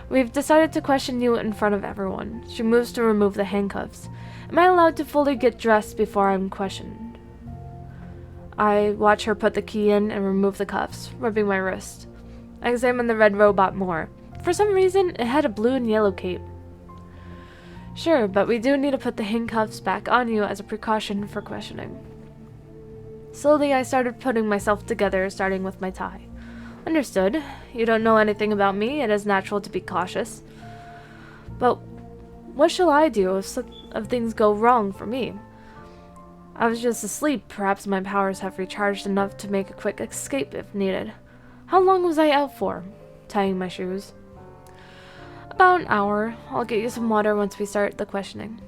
We've decided to question you in front of everyone. She moves to remove the handcuffs. Am I allowed to fully get dressed before I'm questioned? I watch her put the key in and remove the cuffs, rubbing my wrist. I examine the red robot more. For some reason, it had a blue and yellow cape. Sure, but we do need to put the handcuffs back on you as a precaution for questioning. Slowly, I started putting myself together, starting with my tie. Understood. You don't know anything about me. It is natural to be cautious. But what shall I do if things go wrong for me? I was just asleep. Perhaps my powers have recharged enough to make a quick escape if needed. How long was I out for? Tying my shoes. About an hour. I'll get you some water once we start the questioning.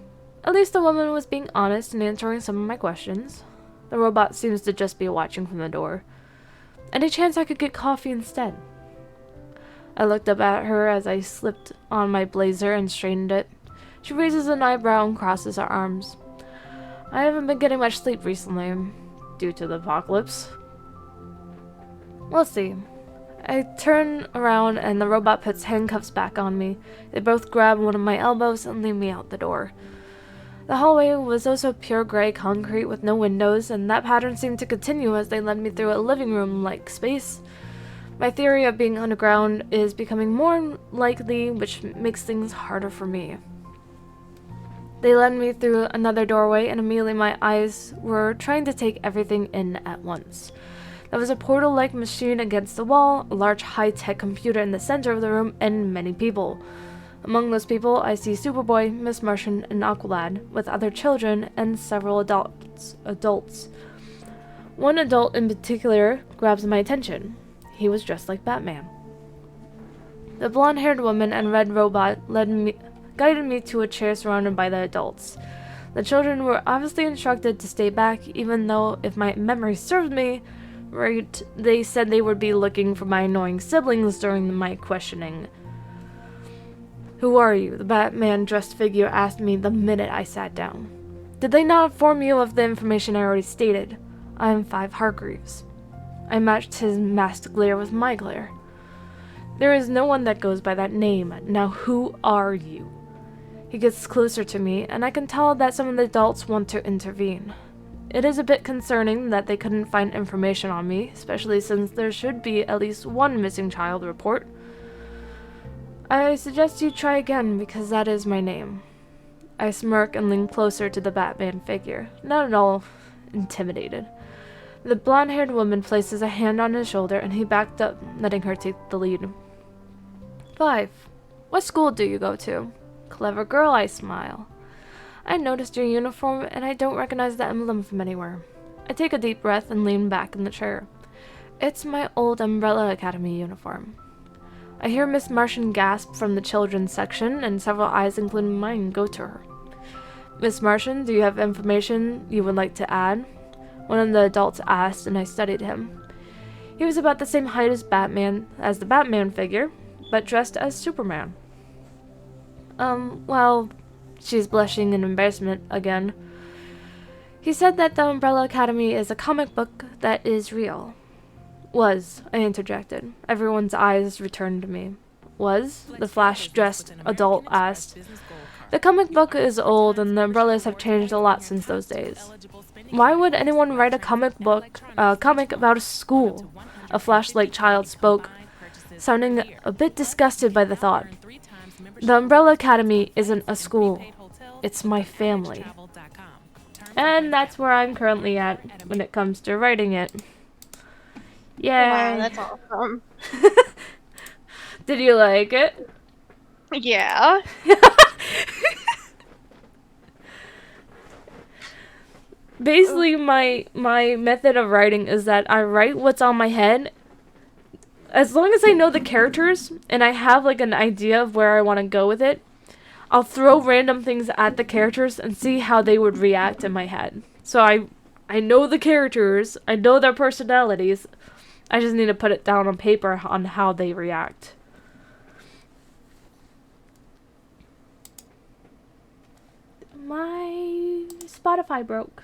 At least the woman was being honest and answering some of my questions. The robot seems to just be watching from the door. Any chance I could get coffee instead? I looked up at her as I slipped on my blazer and straightened it. She raises an eyebrow and crosses her arms. I haven't been getting much sleep recently, due to the apocalypse. We'll see. I turn around and the robot puts handcuffs back on me. They both grab one of my elbows and lead me out the door. The hallway was also pure gray concrete with no windows, and that pattern seemed to continue as they led me through a living room-like space. My theory of being underground is becoming more likely, which makes things harder for me. They led me through another doorway, and immediately my eyes were trying to take everything in at once. There was a portal-like machine against the wall, a large high-tech computer in the center of the room, and many people. Among those people, I see Superboy, Miss Martian, and Aqualad, with other children and several adults. One adult in particular grabs my attention. He was dressed like Batman. The blonde-haired woman and red robot guided me to a chair surrounded by the adults. The children were obviously instructed to stay back, even though, if my memory serves me right, they said they would be looking for my annoying siblings during my questioning. Who are you? The Batman-dressed figure asked me the minute I sat down. Did they not inform you of the information I already stated? I am 5 Hargreaves. I matched his masked glare with my glare. There is no one that goes by that name. Now who are you? He gets closer to me, and I can tell that some of the adults want to intervene. It is a bit concerning that they couldn't find information on me, especially since there should be at least one missing child report. I suggest you try again, because that is my name. I smirk and lean closer to the Batman figure, not at all intimidated. The blonde-haired woman places a hand on his shoulder, and he backed up, letting her take the lead. 5. What school do you go to? Clever girl, I smile. I noticed your uniform, and I don't recognize the emblem from anywhere. I take a deep breath and lean back in the chair. It's my old Umbrella Academy uniform. I hear Miss Martian gasp from the children's section, and several eyes, including mine, go to her. Miss Martian, do you have information you would like to add? One of the adults asked, and I studied him. He was about the same height as the Batman figure, but dressed as Superman. Well, she's blushing in embarrassment again. He said that the Umbrella Academy is a comic book that is real. Was, I interjected. Everyone's eyes returned to me. Was? The Flash-dressed adult asked. The comic book is old and the umbrellas have changed a lot since those days. Why would anyone write a comic about a school? A Flash-like child spoke, sounding a bit disgusted by the thought. The Umbrella Academy isn't a school. It's my family. And that's where I'm currently at when it comes to writing it. Yay. Wow, that's awesome. Did you like it? Yeah. Basically, my method of writing is that I write what's on my head. As long as I know the characters and I have like an idea of where I want to go with it, I'll throw random things at the characters and see how they would react in my head. So I know the characters, I know their personalities. I just need to put it down on paper on how they react. My Spotify broke.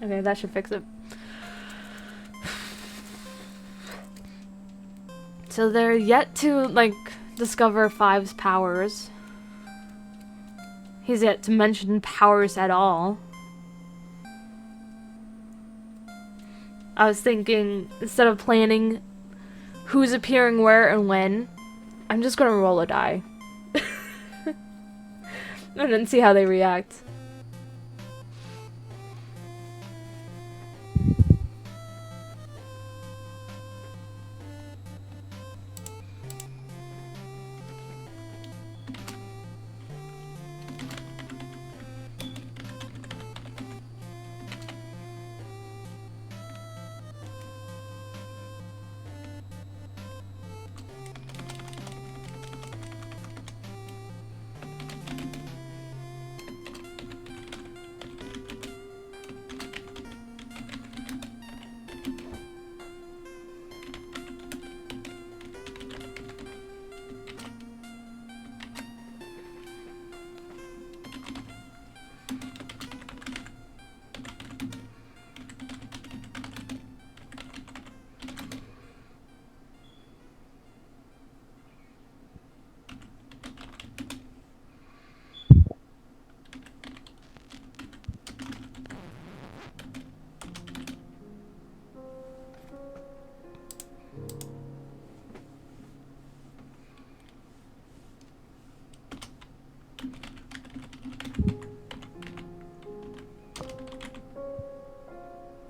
Okay, that should fix it. So they're yet to, like, discover Five's powers. He's yet to mention powers at all. I was thinking, instead of planning who's appearing where and when, I'm just gonna roll a die. And then see how they react.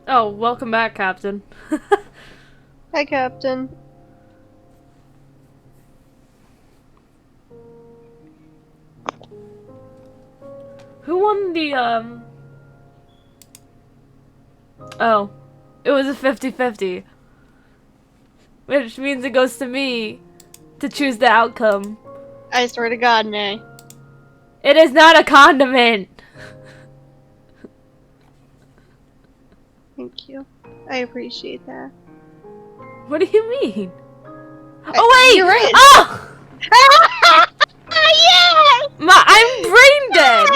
Oh, welcome back, Captain. Hi, Captain. Who won the, Oh. It was a 50-50. Which means it goes to me to choose the outcome. I swear to God, Nay. It is not a condiment! Thank you. I appreciate that. What do you mean? Oh wait! You're right. Oh! Yes! I'm brain dead!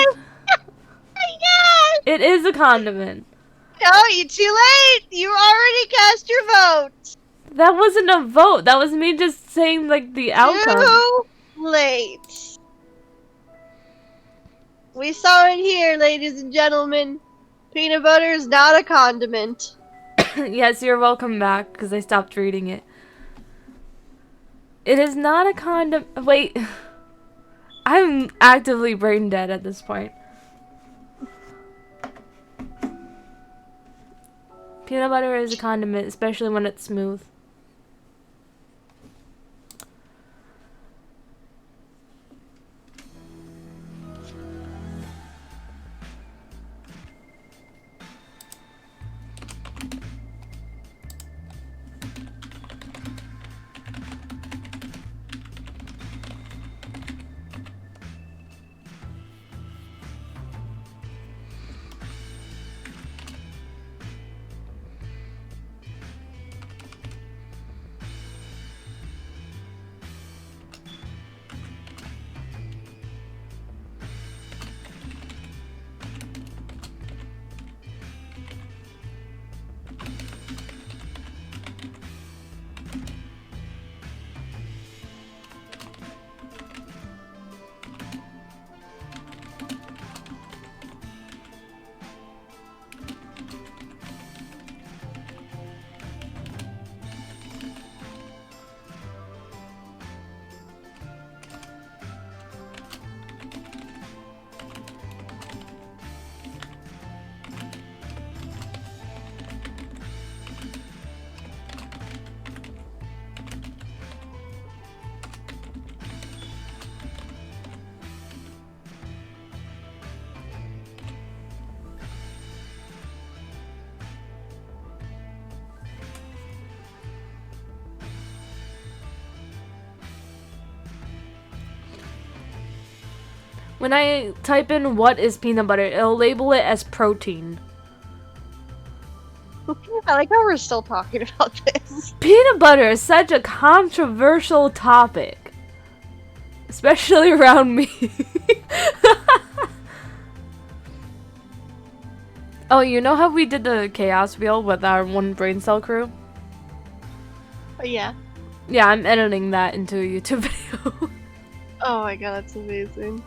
Yes! It is a condiment. No, you're too late! You already cast your vote! That wasn't a vote. That was me just saying, like, the outcome. Too late. We saw it here, ladies and gentlemen. Peanut butter is not a condiment. Yes, you're welcome back, because I stopped reading it. It is not a condiment. Wait. I'm actively brain dead at this point. Peanut butter is a condiment, especially when it's smooth. When I type in what is peanut butter, it'll label it as protein. I like how we're still talking about this. Peanut butter is such a controversial topic. Especially around me. Oh, you know how we did the chaos wheel with our one brain cell crew? Oh, yeah. Yeah, I'm editing that into a YouTube video. Oh my god, that's amazing.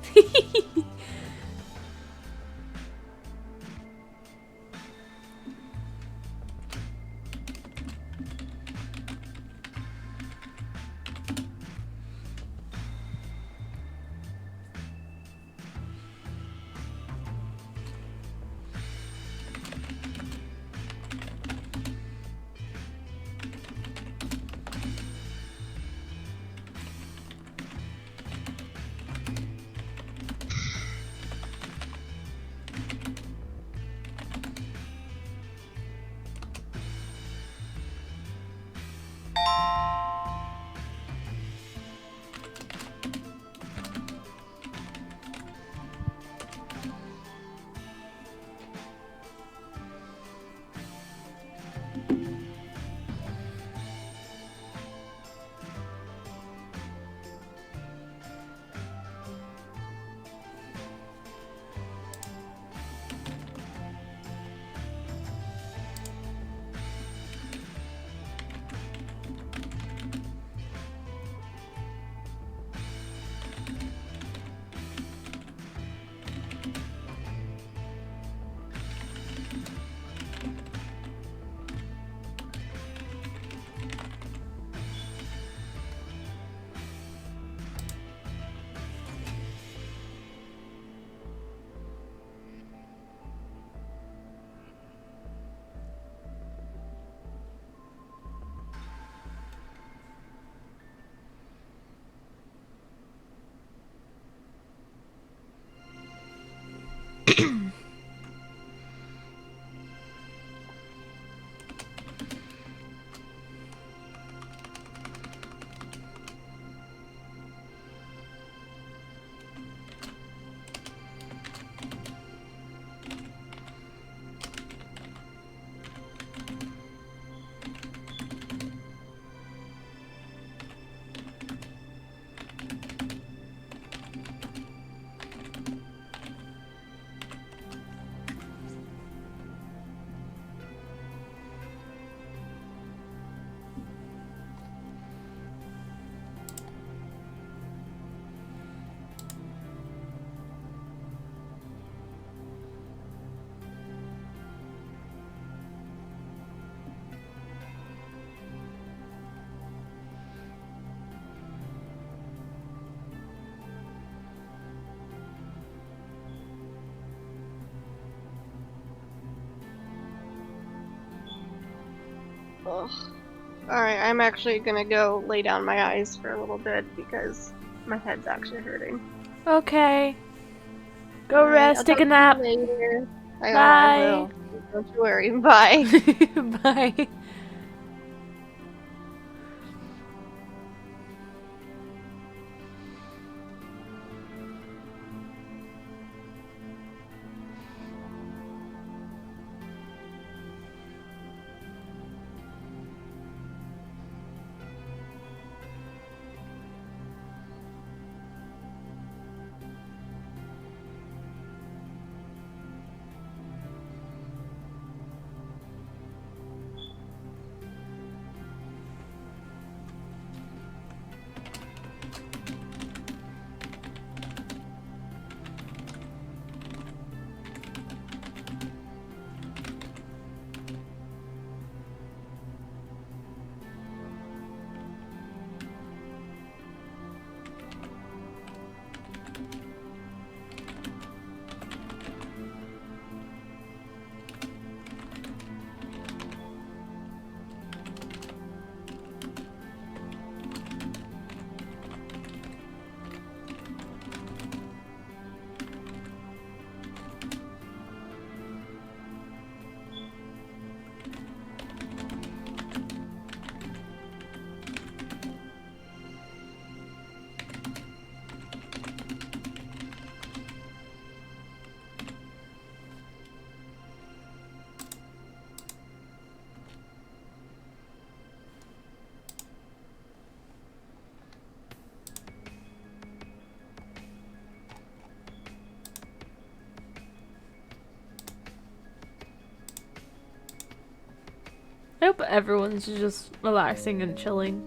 Ugh. Alright, I'm actually gonna go lay down my eyes for a little bit because my head's actually hurting. Okay. Go Alright, rest, I'll take a talk to nap. you later. I Bye. will. Don't you worry. Bye. Bye. But everyone's just relaxing and chilling.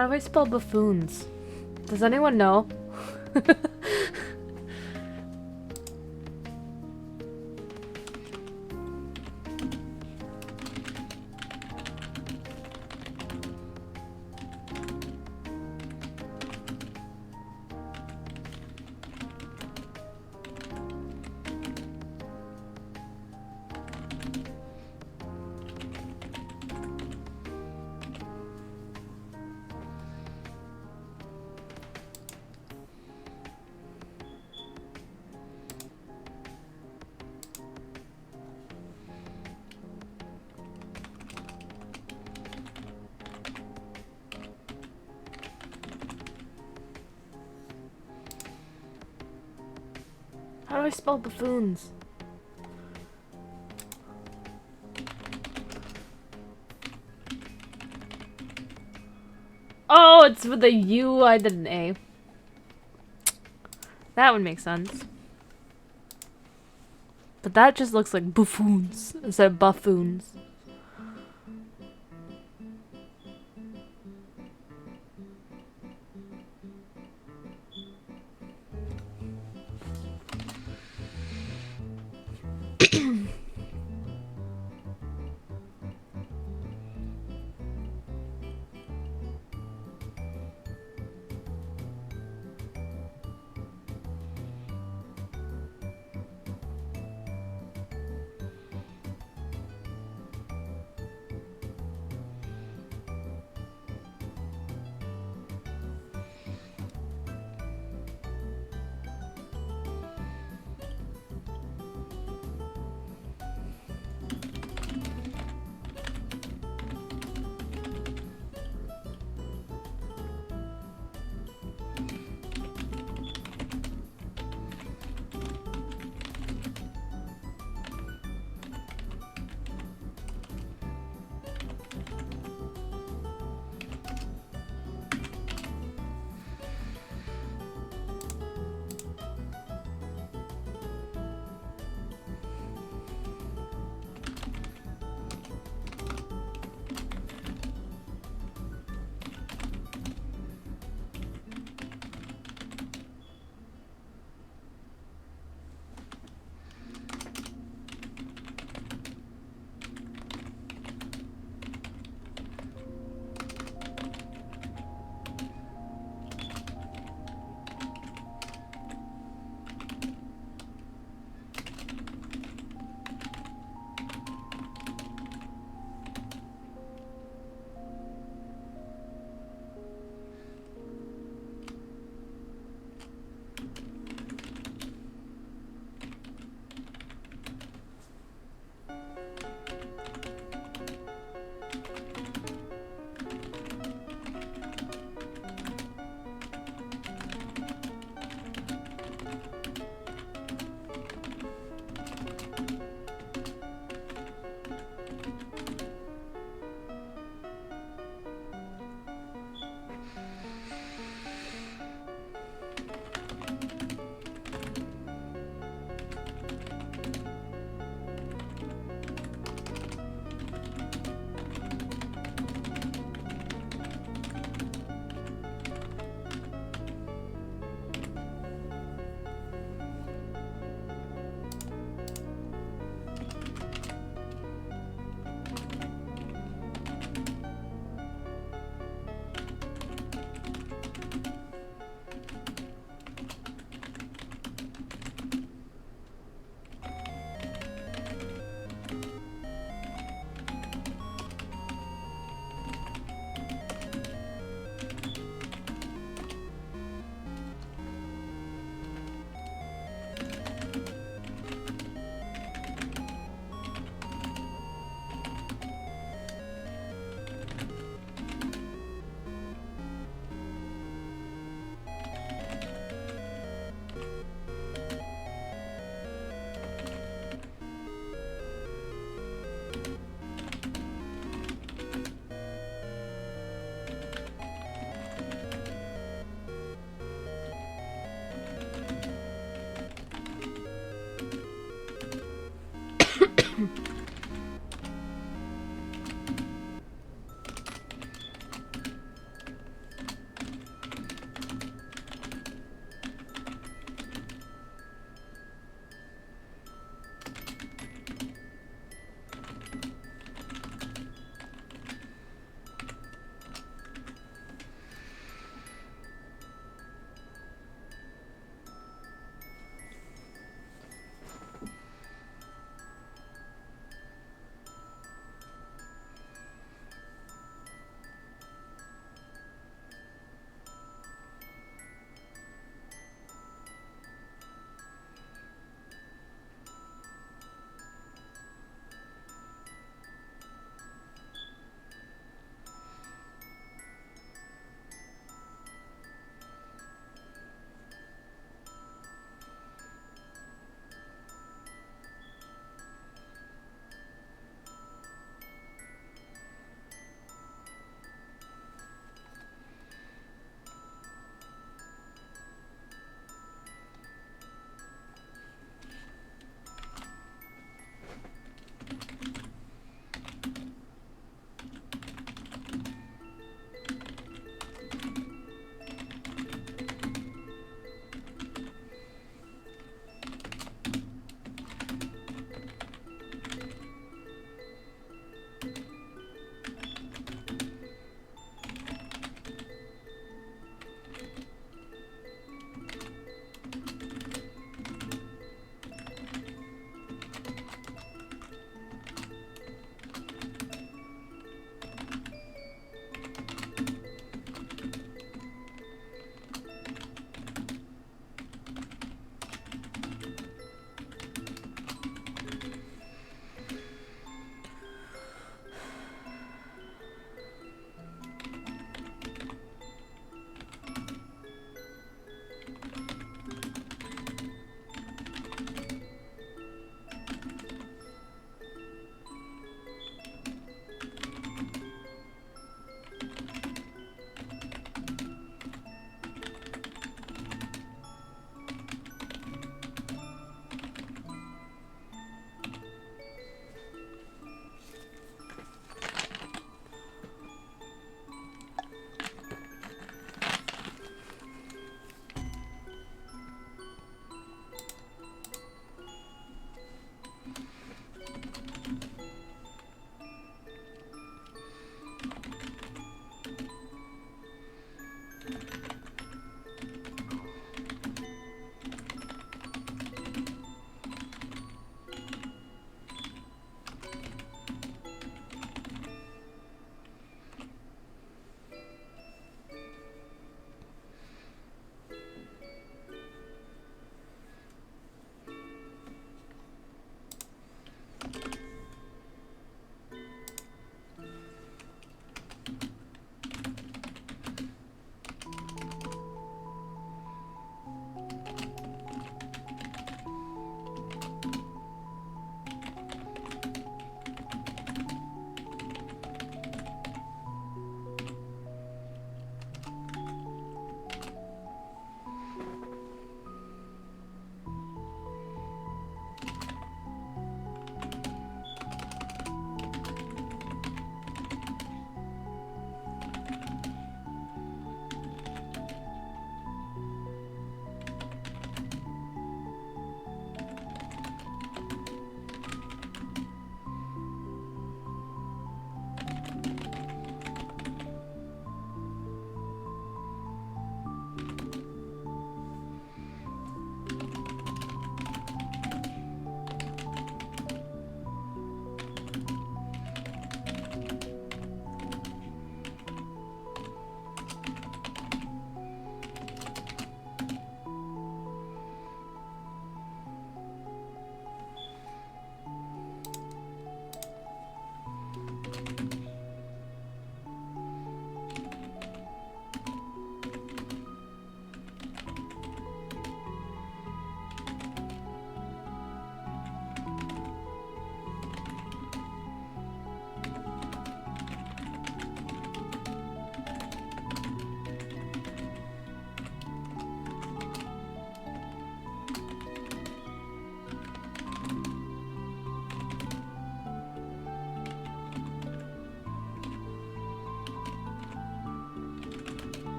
How do I spell buffoons? Does anyone know? How do I spell buffoons? Oh, it's with a U, I did an A. That would make sense. But that just looks like buffoons instead of buffoons.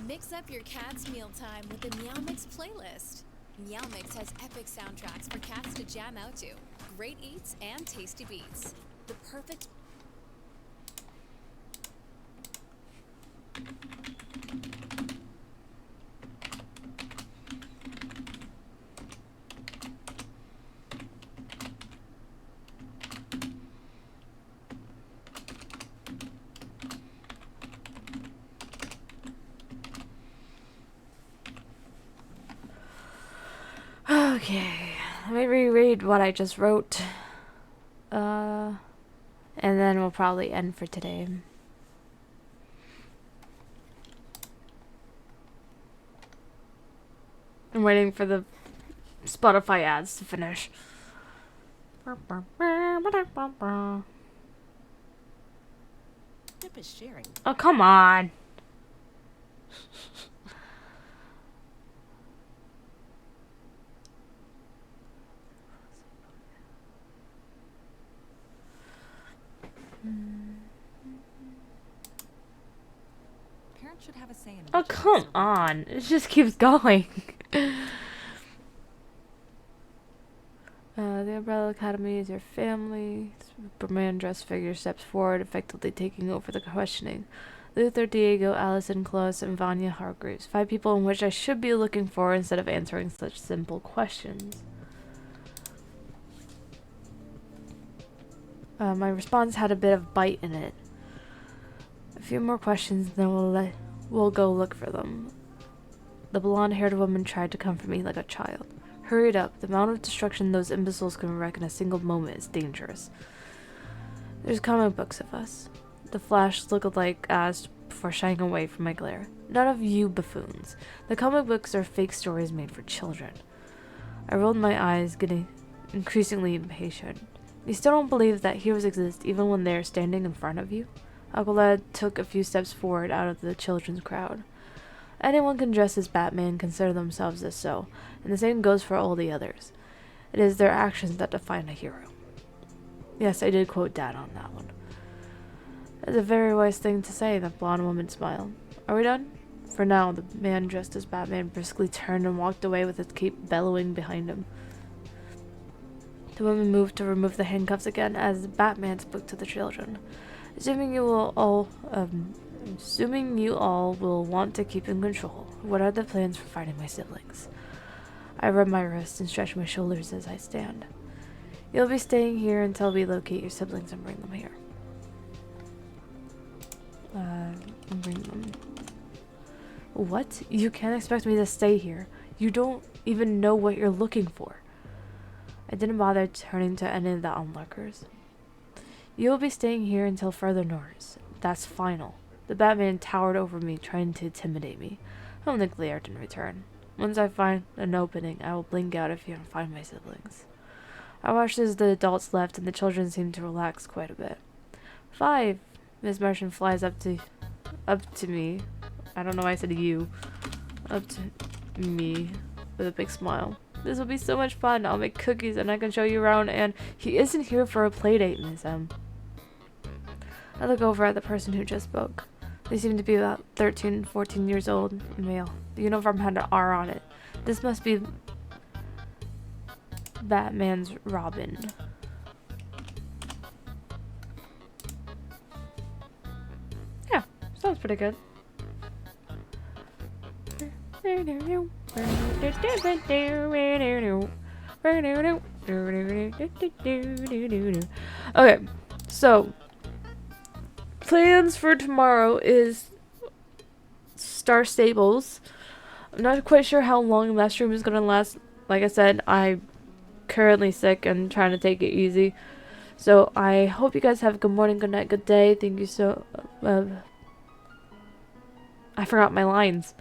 Mix up your cat's mealtime with the Meow Mix playlist. Meow Mix has epic soundtracks for cats to jam out to, great eats and tasty beats. The perfect Okay, let me reread what I just wrote. And then we'll probably end for today. I'm waiting for the Spotify ads to finish. Tip is sharing. Oh, come on. Parents should have a say in Oh, which come apps are read. on. It just keeps going. The Umbrella Academy is your family. Superman dressed figure steps forward, effectively taking over the questioning. Luther, Diego, Allison, Close, and Vanya Hargreaves. 5 people in which I should be looking for instead of answering such simple questions. My response had a bit of bite in it. A few more questions, then we'll go look for them. The blonde-haired woman tried to comfort me like a child. Hurried up. The amount of destruction those imbeciles can wreak in a single moment is dangerous. There's comic books of us. The Flash looked like asked before shying away from my glare. None of you buffoons. The comic books are fake stories made for children. I rolled my eyes, getting increasingly impatient. You still don't believe that heroes exist even when they're standing in front of you? Aqualad took a few steps forward out of the children's crowd. Anyone can dress as Batman, consider themselves as so, and the same goes for all the others. It is their actions that define a hero. Yes, I did quote Dad on that one. It's a very wise thing to say, the blonde woman smiled. Are we done? For now, the man dressed as Batman briskly turned and walked away with his cape bellowing behind him. The woman moved to remove the handcuffs again as Batman spoke to the children. Assuming you all will want to keep in control, what are the plans for finding my siblings? I rub my wrists and stretch my shoulders as I stand. You'll be staying here until we locate your siblings and bring them here. Bring them. What? You can't expect me to stay here. You don't even know what you're looking for. I didn't bother turning to any of the onlookers. You will be staying here until further notice. That's final. The Batman towered over me, trying to intimidate me. I only glared in return. Once I find an opening, I will blink out if you don't find my siblings. I watched as the adults left and the children seemed to relax quite a bit. 5. Miss Martian flies up to me. I don't know why I said you. Up to me with a big smile. This will be so much fun. I'll make cookies and I can show you around, and he isn't here for a playdate, Miss M. I look over at the person who just spoke. They seem to be about 13, 14 years old, male. The uniform had an R on it. This must be Batman's Robin. Yeah, sounds pretty good. Okay, so plans for tomorrow is Star Stables. I'm not quite sure how long that stream is gonna last. Like I said, I'm currently sick and trying to take it easy. So I hope you guys have a good morning, good night, good day. Thank you so. I forgot my lines.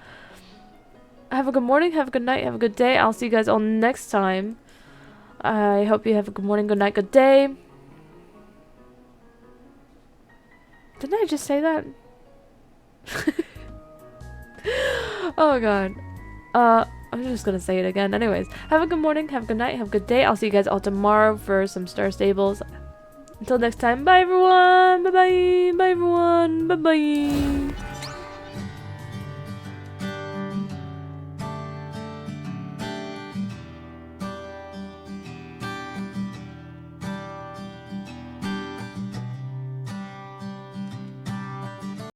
Have a good morning, have a good night, have a good day. I'll see you guys all next time. I hope you have a good morning, good night, good day. Didn't I just say that? Oh god. I'm just gonna say it again. Anyways, have a good morning, have a good night, have a good day. I'll see you guys all tomorrow for some Star Stables. Until next time, bye everyone! Bye bye! Bye everyone! Bye bye!